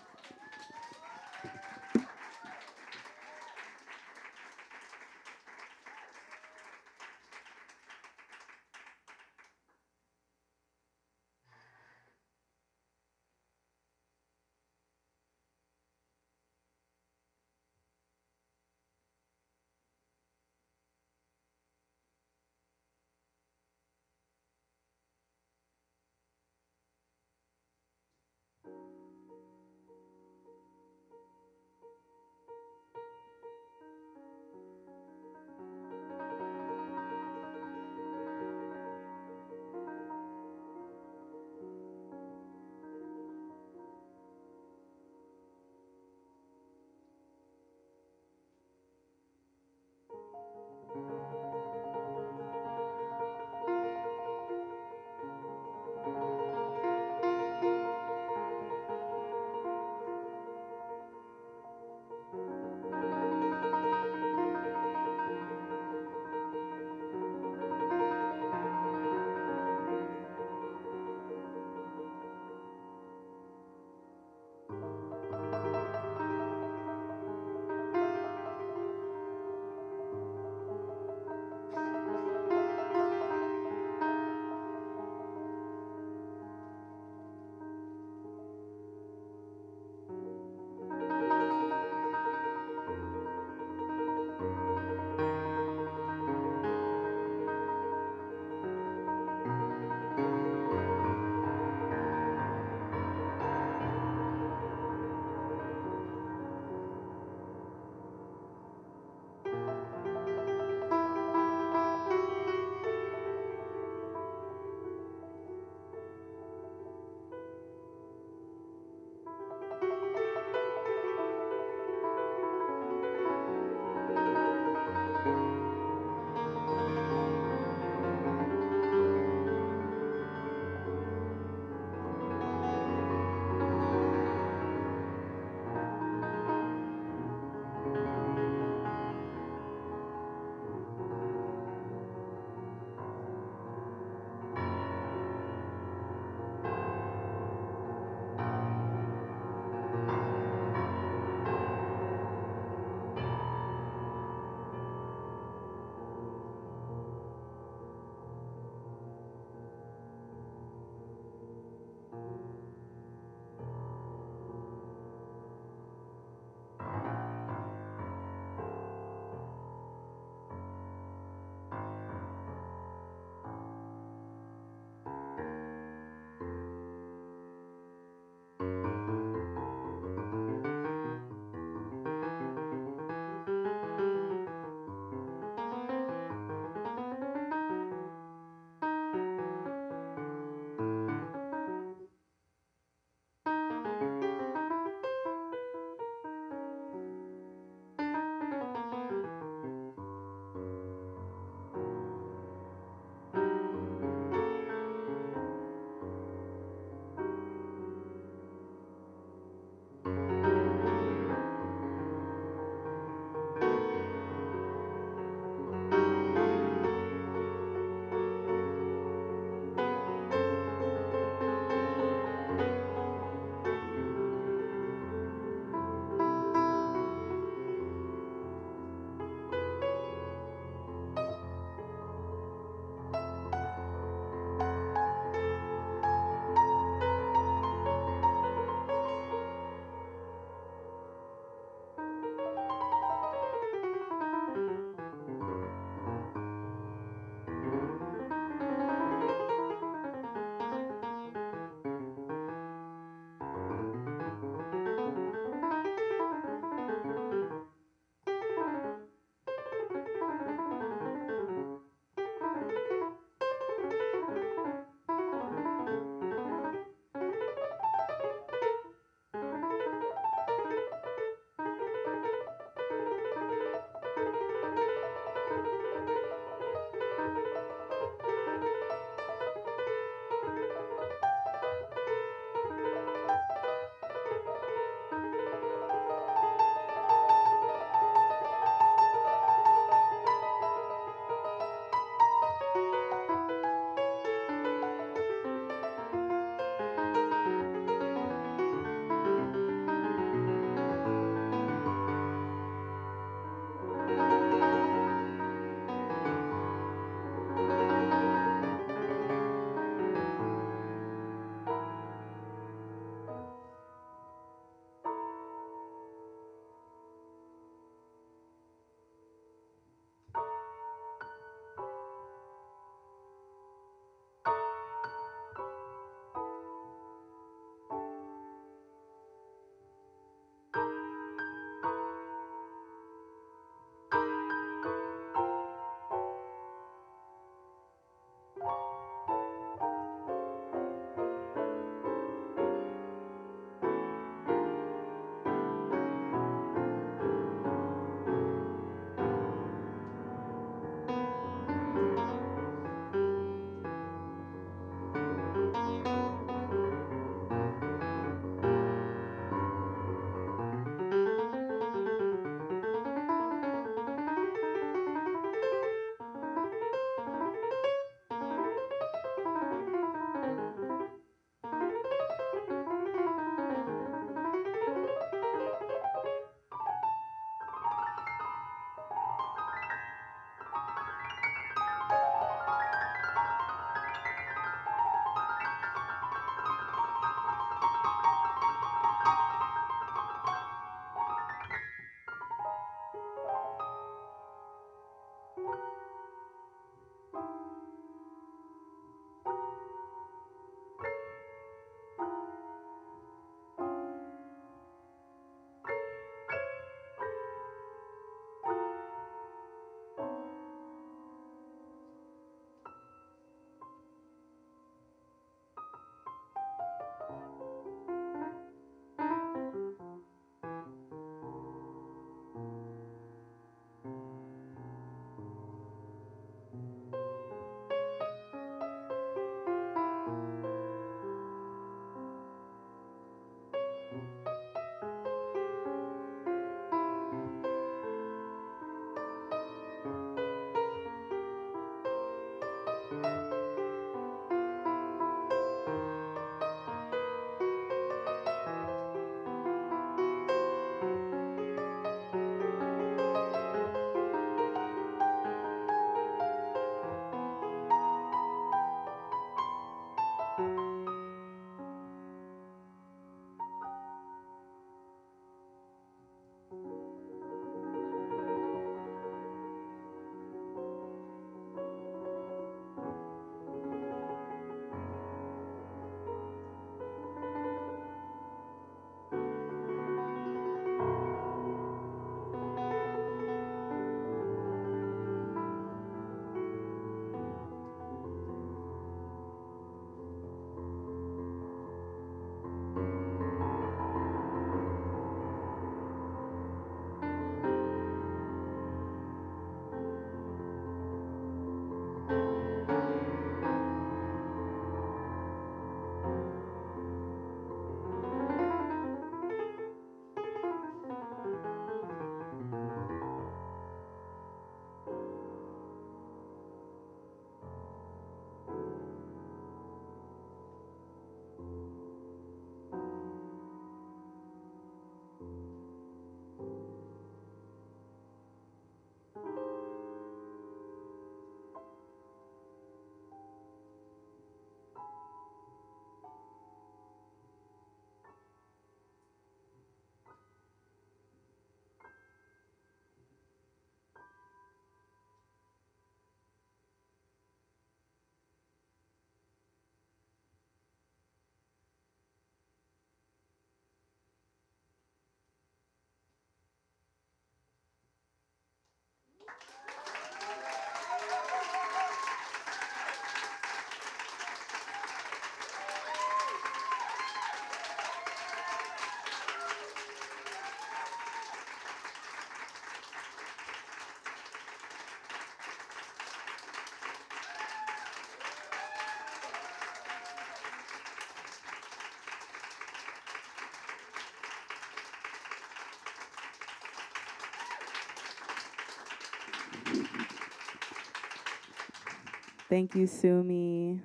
Thank you, Sumi.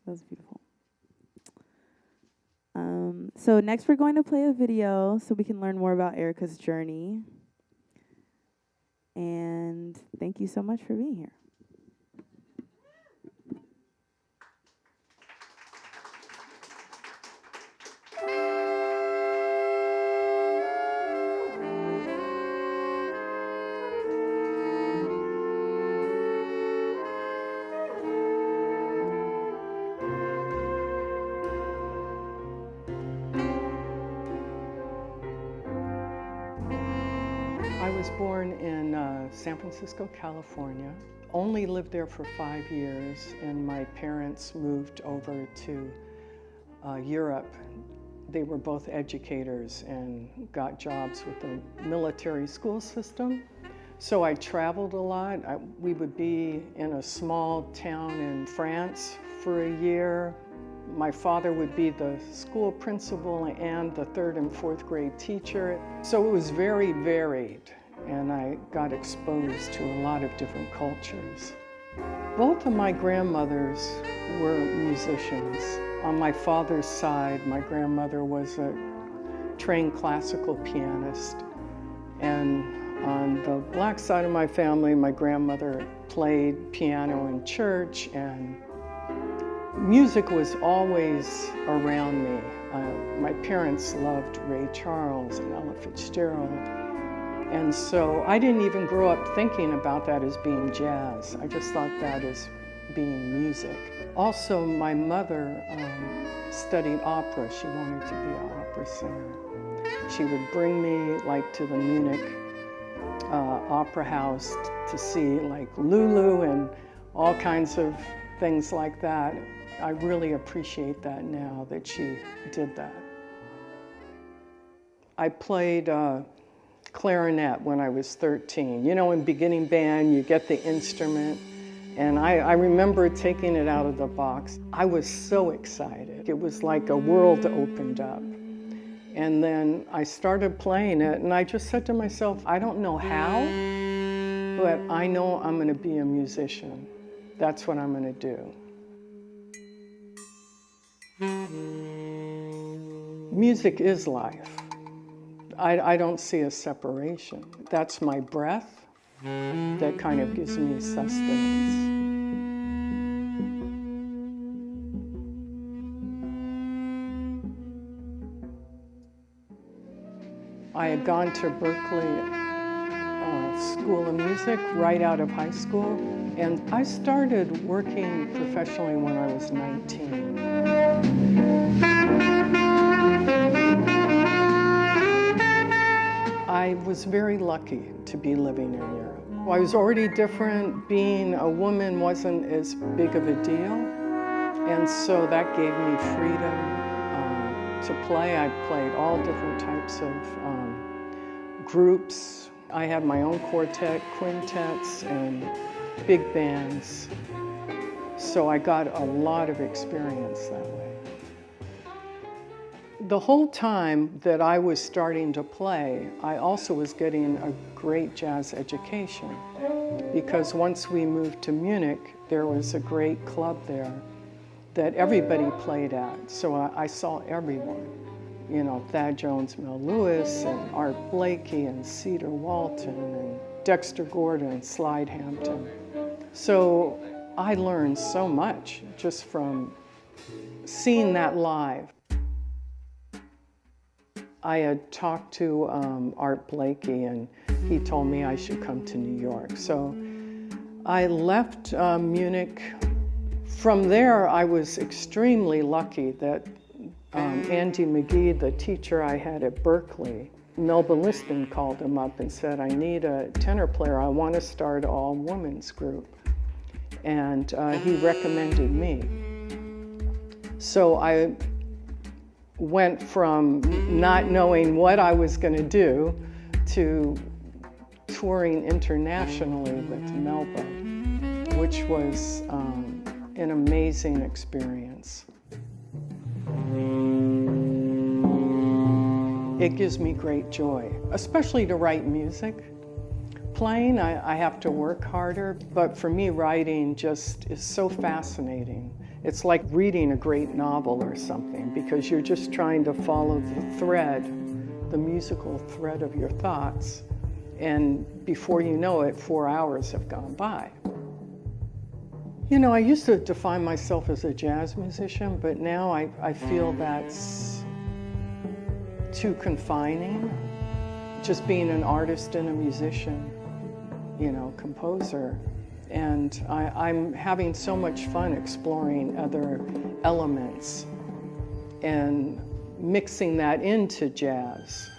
That was beautiful. So next we're going to play a video so we can learn more about Erica's journey. And thank you so much for being here. I was born in San Francisco, California. Only lived there for 5 years, and my parents moved over to Europe. They were both educators and got jobs with the military school system. So I traveled a lot. We would be in a small town in France for a year. My father would be the school principal and the 3rd and 4th grade teacher. So it was very varied, and I got exposed to a lot of different cultures. Both of my grandmothers were musicians. On my father's side, my grandmother was a trained classical pianist. And on the black side of my family, my grandmother played piano in church, and music was always around me. My parents loved Ray Charles and Ella Fitzgerald. And so I didn't even grow up thinking about that as being jazz. I just thought that as being music. Also, my mother studied opera. She wanted to be an opera singer. She would bring me to the Munich Opera House to see Lulu and all kinds of things like that. I really appreciate that now that she did that. I played clarinet when I was 13. You know, in beginning band, you get the instrument, and I remember taking it out of the box. I was so excited. It was like a world opened up. And then I started playing it, and I just said to myself, I don't know how, but I know I'm going to be a musician. That's what I'm going to do. Music is life. I don't see a separation. That's my breath that kind of gives me sustenance. I had gone to Berkeley School of Music right out of high school, and I started working professionally when I was 19. I was very lucky to be living in Europe. I was already different. Being a woman wasn't as big of a deal, and so that gave me freedom to play. I played all different types of groups. I had my own quartet, quintets, and big bands. So I got a lot of experience that way. The whole time that I was starting to play, I also was getting a great jazz education, because once we moved to Munich, there was a great club there that everybody played at. So I saw everyone. You know, Thad Jones, Mel Lewis, and Art Blakey, and Cedar Walton, and Dexter Gordon, and Slide Hampton. So I learned so much just from seeing that live. I had talked to Art Blakey, and he told me I should come to New York. So I left Munich. From there, I was extremely lucky that Andy McGee, the teacher I had at Berkeley, Melba Liston called him up and said, I need a tenor player. I want to start an all-women's group. And he recommended me. So I went from not knowing what I was going to do to touring internationally with Melba, which was an amazing experience. It gives me great joy, especially to write music. playing, I have to work harder, but for me, writing just is so fascinating. It's like reading a great novel or something, because you're just trying to follow the thread, the musical thread of your thoughts, and before you know it, 4 hours have gone by. You know, I used to define myself as a jazz musician, but now I feel that's too confining. Just being an artist and a musician, you know, composer. And I'm having so much fun exploring other elements and mixing that into jazz,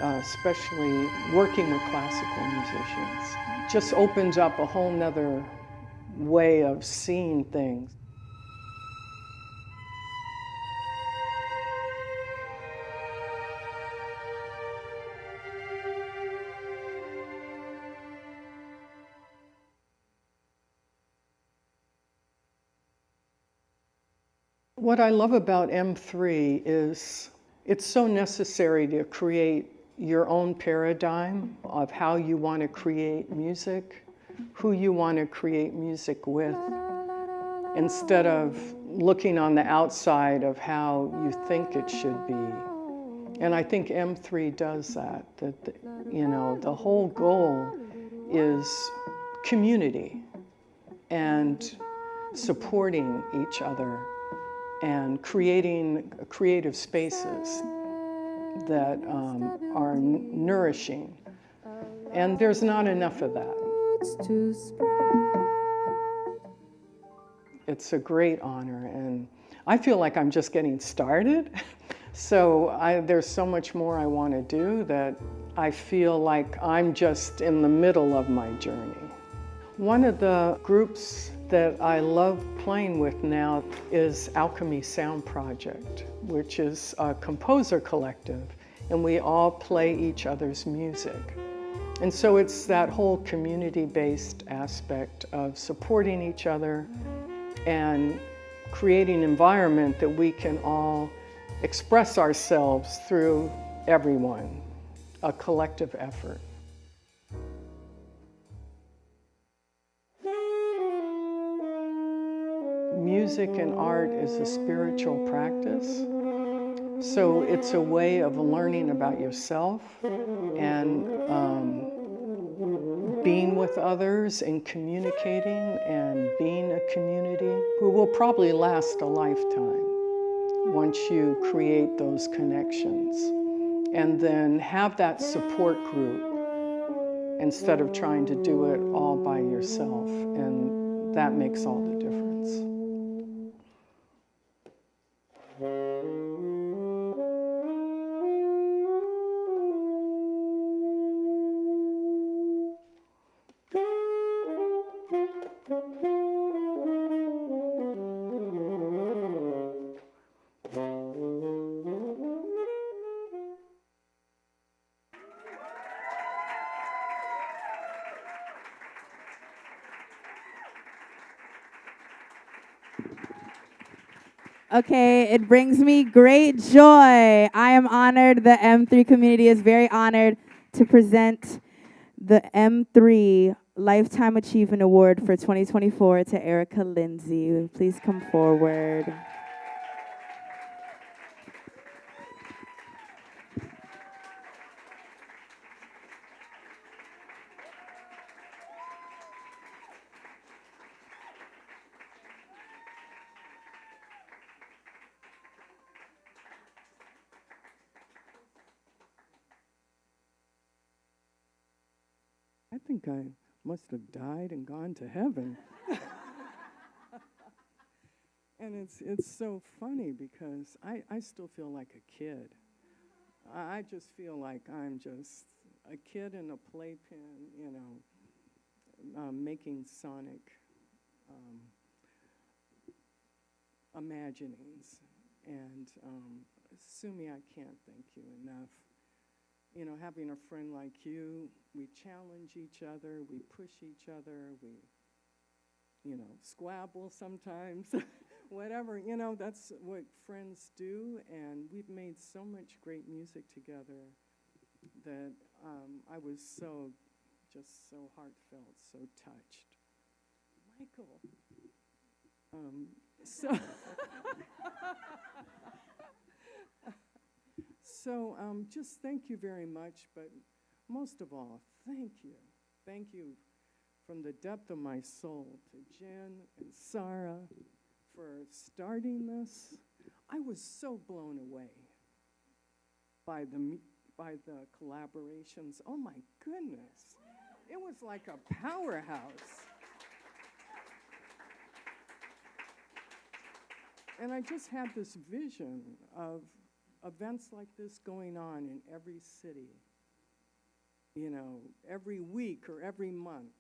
especially working with classical musicians. Just opens up a whole nother way of seeing things. What I love about M³ is it's so necessary to create your own paradigm of how you want to create music, who you want to create music with, instead of looking on the outside of how you think it should be. And I think M³ does that, you know, the whole goal is community and supporting each other and creating creative spaces that are nourishing. And there's not enough of that. It's a great honor, and I feel like I'm just getting started. So there's so much more I want to do that I feel like I'm just in the middle of my journey. One of the groups that I love playing with now is Alchemy Sound Project, which is a composer collective, and we all play each other's music. And so it's that whole community-based aspect of supporting each other and creating an environment that we can all express ourselves through everyone, a collective effort. Music and art is a spiritual practice, so it's a way of learning about yourself and being with others and communicating and being a community who will probably last a lifetime once you create those connections. And then have that support group instead of trying to do it all by yourself, and that makes all the difference. Okay, it brings me great joy. I am honored. The M³ community is very honored to present the M³ Lifetime Achievement Award for 2024 to Erica Lindsay. Please come forward. I think I must have died and gone to heaven. And it's so funny because I still feel like a kid. I just feel like I'm just a kid in a playpen, you know, making sonic imaginings. And Sumi, I can't thank you enough. You know, having a friend like you, we challenge each other, we push each other, we, you know, squabble sometimes, whatever, you know, that's what friends do. And we've made so much great music together that I was so just so heartfelt, so touched. Michael. So, just thank you very much, but most of all, thank you. Thank you from the depth of my soul to Jen and Sarah for starting this. I was so blown away by the collaborations. Oh my goodness. It was like a powerhouse. And I just had this vision of events like this going on in every city, you know, every week or every month.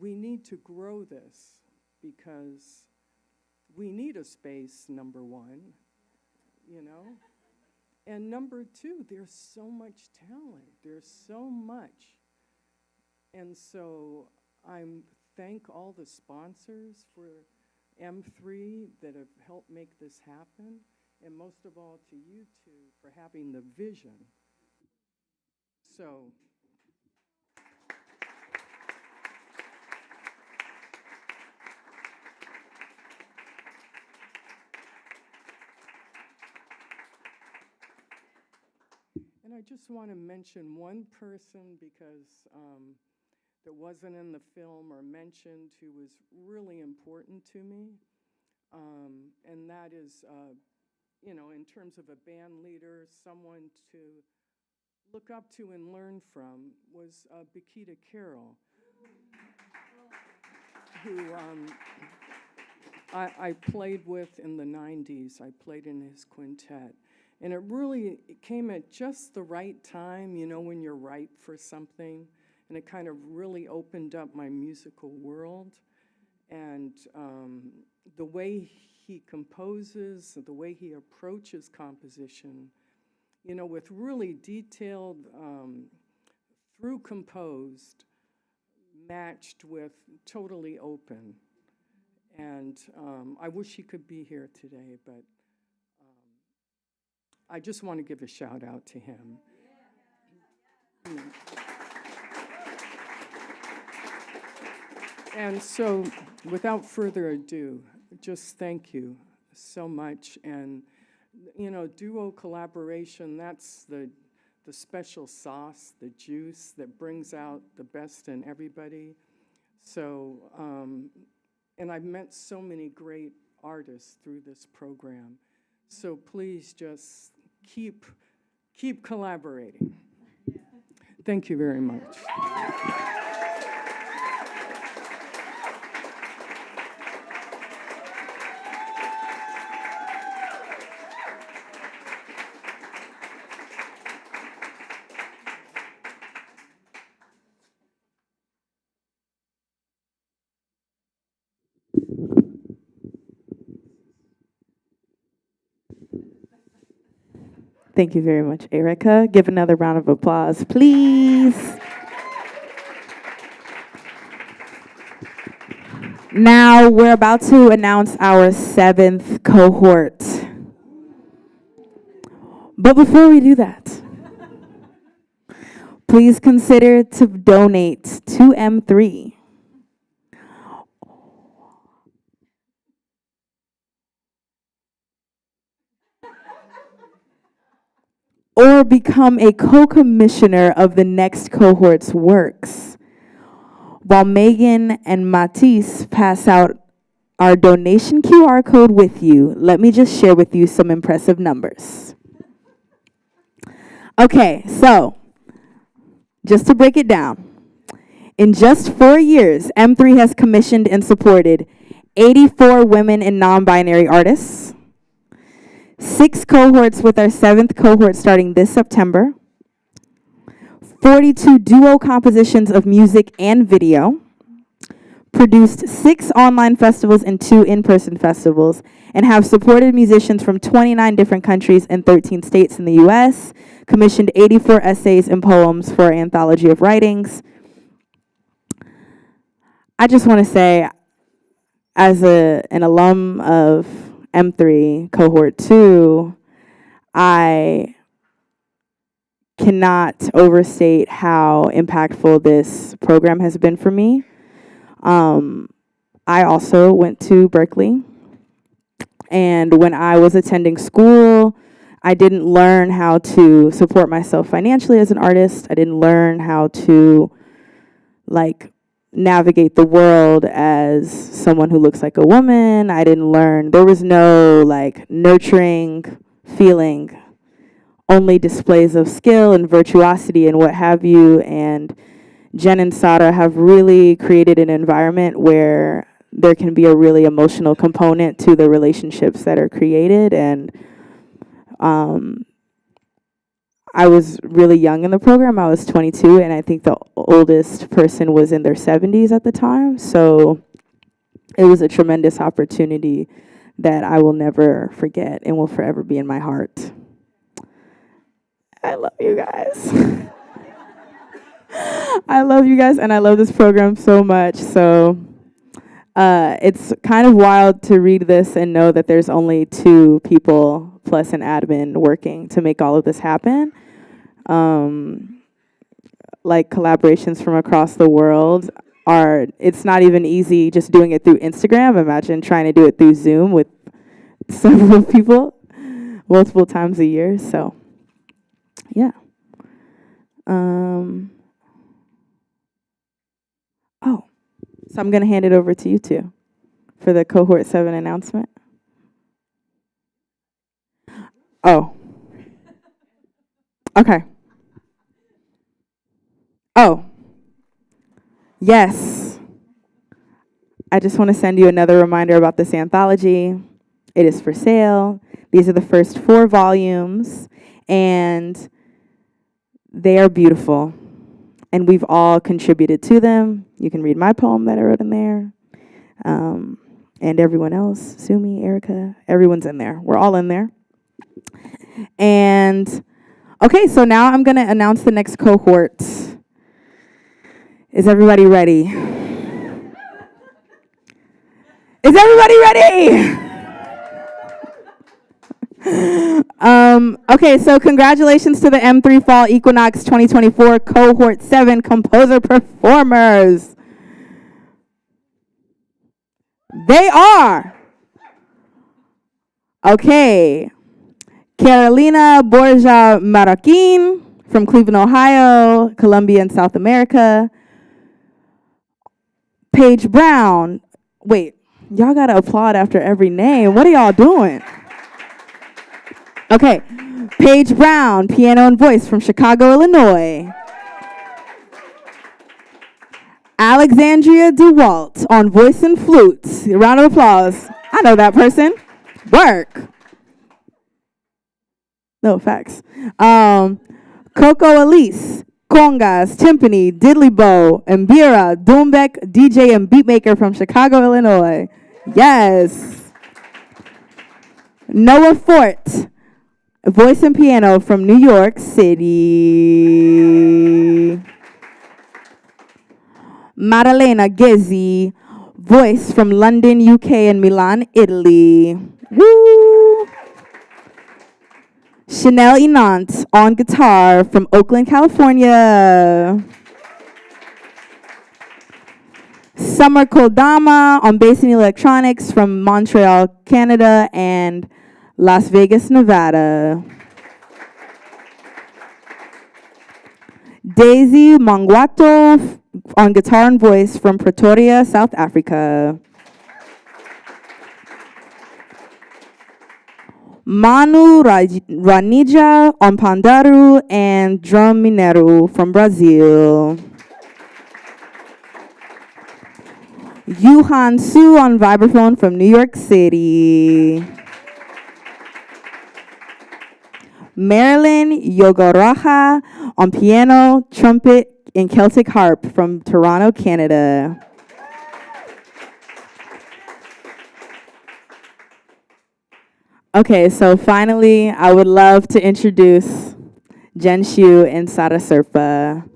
We need to grow this because we need a space, number one, you know? And number two, there's so much talent. There's so much. And so I thank all the sponsors for M³ that have helped make this happen, and most of all to you two for having the vision. So, and I just want to mention one person because that wasn't in the film or mentioned who was really important to me. And that is, you know, in terms of a band leader, someone to look up to and learn from was Bakita Carroll, who I played with in the 90s. I played in his quintet. And it came at just the right time, you know, when you're ripe for something. And it kind of really opened up my musical world. And the way he composes, the way he approaches composition, you know, with really detailed, through composed, matched with totally open. And I wish he could be here today, but I just want to give a shout out to him. And so, without further ado, just thank you so much. And, you know, duo collaboration, that's the special sauce, the juice that brings out the best in everybody. So, and I've met so many great artists through this program. So please just keep collaborating. Thank you very much. Thank you very much, Erica. Give another round of applause, please. Now we're about to announce our 7th cohort. But before we do that, please consider to donate to M³. Or become a co-commissioner of the next cohort's works. While Megan and Matisse pass out our donation QR code with you, let me just share with you some impressive numbers. Okay, so just to break it down, in just 4 years, M³ has commissioned and supported 84 women and non-binary artists, 6 cohorts with our 7th cohort starting this September, 42 duo compositions of music and video, produced 6 online festivals and 2 in-person festivals, and have supported musicians from 29 different countries and 13 states in the US, commissioned 84 essays and poems for our anthology of writings. I just want to say, as an alum of M³ Cohort 2, I cannot overstate how impactful this program has been for me. I also went to Berkeley, and when I was attending school, I didn't learn how to support myself financially as an artist. I didn't learn how to navigate the world as someone who looks like a woman. I didn't learn, there was no nurturing feeling, only displays of skill and virtuosity and what have you. And Jen and Sara have really created an environment where there can be a really emotional component to the relationships that are created. And I was really young in the program. I was 22, and I think the oldest person was in their 70s at the time. So it was a tremendous opportunity that I will never forget and will forever be in my heart. I love you guys. I love you guys, and I love this program so much. So it's kind of wild to read this and know that there's only 2 people plus an admin working to make all of this happen. Collaborations from across the world it's not even easy just doing it through Instagram. Imagine trying to do it through Zoom with several people multiple times a year. So yeah. So I'm going to hand it over to you 2 for the Cohort 7 announcement. Oh. Okay. Oh. Yes. I just want to send you another reminder about this anthology. It is for sale. These are the first 4 volumes, and they are beautiful. And we've all contributed to them. You can read my poem that I wrote in there. And everyone else, Sumi, Erica, everyone's in there. We're all in there. And okay, so now I'm going to announce the next cohort. Is everybody ready? Is everybody ready? Okay, so congratulations to the M³ Fall Equinox 2024 Cohort 7 composer performers. They are, okay, Carolina Borja Marroquin from Cleveland, Ohio, Colombia and South America. Paige Brown. Wait, y'all gotta applaud after every name. What are y'all doing? Okay, Paige Brown, piano and voice from Chicago, Illinois. Alexandria DeWalt on voice and flutes. A round of applause. I know that person. Work. No, facts. Coco Elise, congas, timpani, diddley bow, mbira, doumbek, DJ and beatmaker from Chicago, Illinois. Yes. Noah Fort, voice and piano from New York City. Maddalena Ghezzi, voice from London, UK and Milan, Italy. Woo! Chanel Inant on guitar from Oakland, California. Summer Kodama on bass and electronics from Montreal, Canada and Las Vegas, Nevada. Daisy Mangwato on guitar and voice from Pretoria, South Africa. Manu Ranija on pandaru and drum mineiro from Brazil. Yuhan Su on vibraphone from New York City. Marilyn Yogoraha on piano, trumpet, and Celtic harp from Toronto, Canada. Okay, so finally, I would love to introduce Jen Shu and Sara Serpa.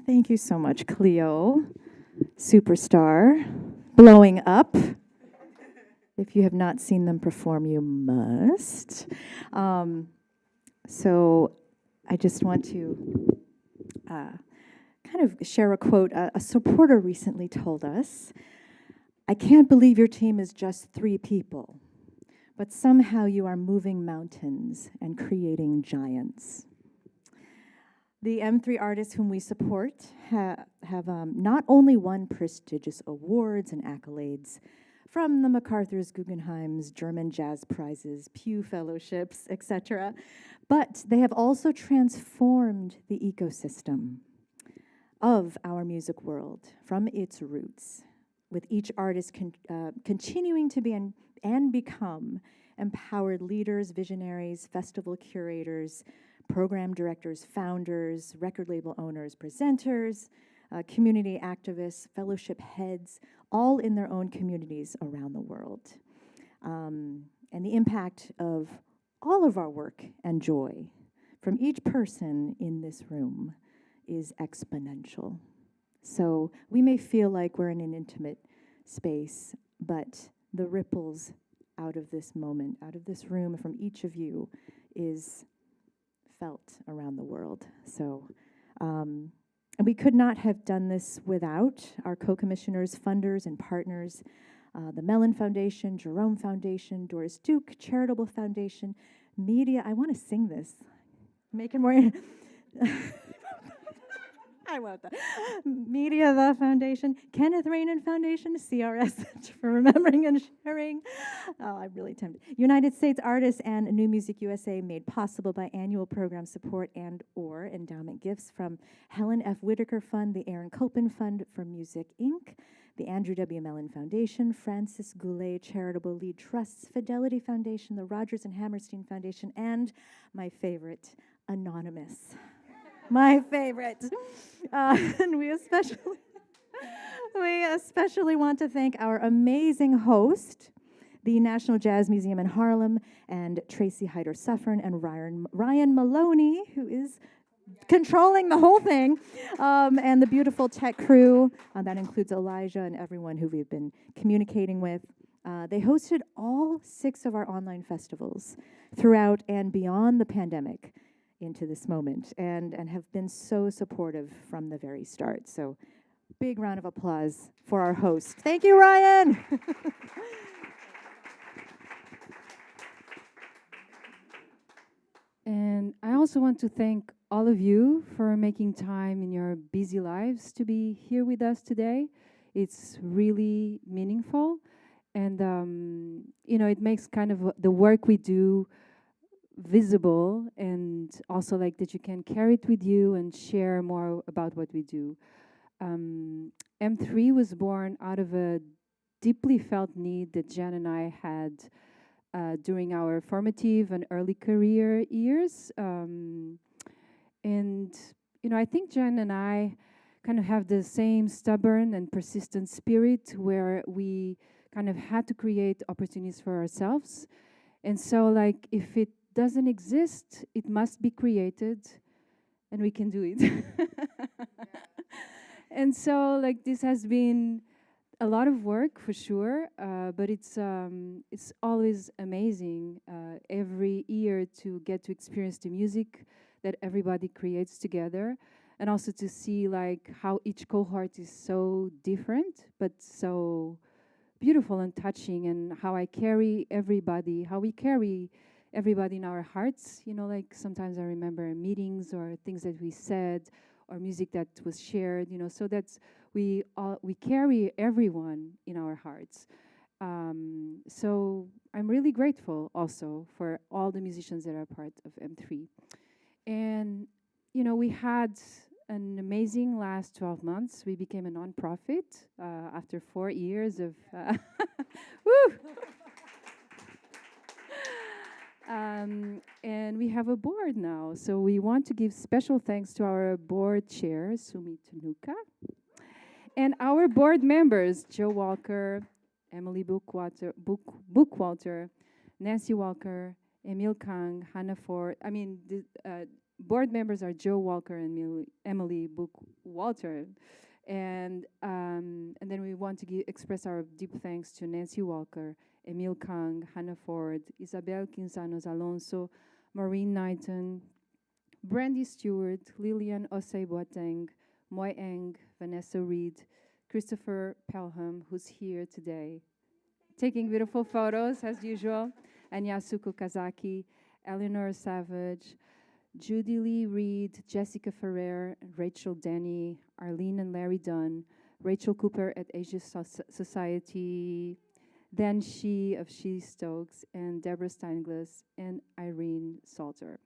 Thank you so much, Cleo. Superstar. Blowing up. If you have not seen them perform, you must. So I just want to kind of share a quote. A supporter recently told us, "I can't believe your team is just 3 people, but somehow you are moving mountains and creating giants." The M³ artists whom we support have not only won prestigious awards and accolades from the MacArthur's, Guggenheim's, German Jazz Prizes, Pew Fellowships, etc., but they have also transformed the ecosystem of our music world from its roots, with each artist continuing to be and become empowered leaders, visionaries, festival curators, program directors, founders, record label owners, presenters, community activists, fellowship heads, all in their own communities around the world. And the impact of all of our work and joy from each person in this room is exponential. So we may feel like we're in an intimate space, but the ripples out of this moment, out of this room, from each of you is felt around the world. So we could not have done this without our co-commissioners, funders, and partners, the Mellon Foundation, Jerome Foundation, Doris Duke Charitable Foundation, Media. I want to sing this. Make it more. I want that. Media the Foundation, Kenneth Rainin Foundation, CRS for remembering and sharing. Oh, I'm really tempted. United States Artists and New Music USA, made possible by annual program support and/or endowment gifts from Helen F. Whitaker Fund, the Aaron Culpin Fund for Music, Inc., the Andrew W. Mellon Foundation, Francis Goulet Charitable Lead Trusts, Fidelity Foundation, the Rogers and Hammerstein Foundation, and my favorite, Anonymous. My favorite. And we especially want to thank our amazing host, the National Jazz Museum in Harlem, and Tracy Hyder-Suffern and Ryan Maloney, who is controlling the whole thing, and the beautiful tech crew. That includes Elijah and everyone who we've been communicating with. They hosted all 6 of our online festivals throughout and beyond the pandemic into this moment, and have been so supportive from the very start. So big round of applause for our host. Thank you, Ryan. And I also want to thank all of you for making time in your busy lives to be here with us today. It's really meaningful, and it makes kind of the work we do visible, and also like that you can carry it with you and share more about what we do. M³ was born out of a deeply felt need that Jan and I had during our formative and early career years. And I think Jan and I kind of have the same stubborn and persistent spirit, where we kind of had to create opportunities for ourselves. And so like if it doesn't exist, it must be created, and we can do it. And so like this has been a lot of work for sure, but it's always amazing every year to get to experience the music that everybody creates together, and also to see like how each cohort is so different but so beautiful and touching, and how we carry everybody in our hearts. Like sometimes I remember meetings or things that we said or music that was shared, so that's we carry everyone in our hearts. So I'm really grateful also for all the musicians that are part of M³. And, we had an amazing last 12 months. We became a nonprofit after 4 years of, woo! And we have a board now. So we want to give special thanks to our board chair, Sumi Tonooka, and our board members, Joe Walker, Emily Bookwalter, Nancy Walker, Emil Kang, Hannah Ford, board members are Joe Walker and Emily Book-Walter. And then we want to express our deep thanks to Nancy Walker, Emil Kang, Hannah Ford, Isabel Quinzanos Alonso, Maureen Knighton, Brandy Stewart, Lillian Osei Boateng, Moy Eng, Vanessa Reed, Christopher Pelham, who's here today, taking beautiful photos as usual, and Yasuko Kazaki, Eleanor Savage, Judy Lee Reed, Jessica Ferrer, Rachel Denny, Arlene and Larry Dunn, Rachel Cooper at Asia Society, Dan She of She Stokes, and Deborah Steinglass, and Irene Salter.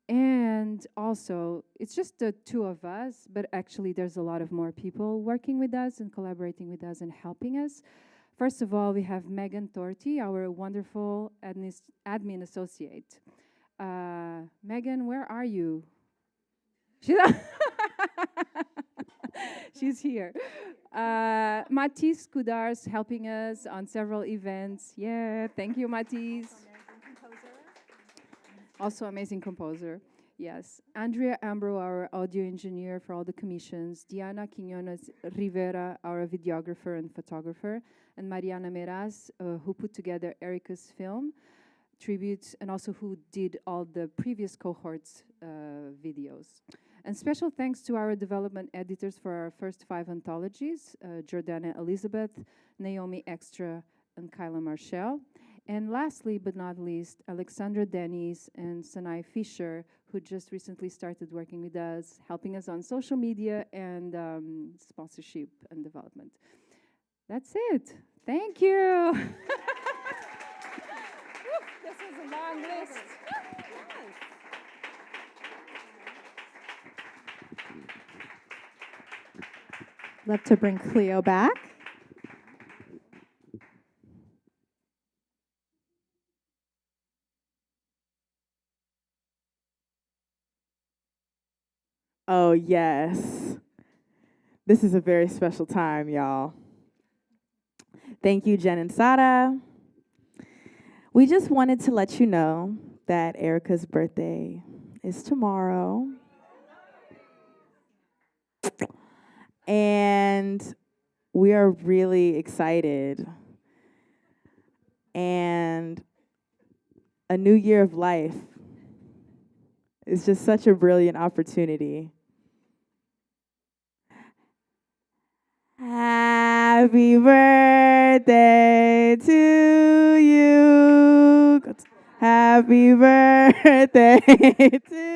And also, it's just the two of us, but actually there's a lot of more people working with us and collaborating with us and helping us. First of all, we have Megan Torti, our wonderful admin associate. Megan, where are you? She's here. Matisse Kudars helping us on several events. Yeah, thank you, Matisse. Also amazing composer. Yes. Andrea Ambro, our audio engineer for all the commissions. Diana Quinones Rivera, our videographer and photographer. And Mariana Meraz, who put together Erica's film tributes, and also who did all the previous cohorts videos. And special thanks to our development editors for our first 5 anthologies, Jordana Elizabeth, Naomi Extra, and Kyla Marshall. And lastly, but not least, Alexandra Dennis and Sanai Fisher, who just recently started working with us, helping us on social media and sponsorship and development. That's it. Thank you. This is a long list. Love to bring Cleo back. Oh, yes. This is a very special time, y'all. Thank you, Jen and Sada. We just wanted to let you know that Erica's birthday is tomorrow. And we are really excited. And a new year of life is just such a brilliant opportunity. Happy birthday to you. Happy birthday to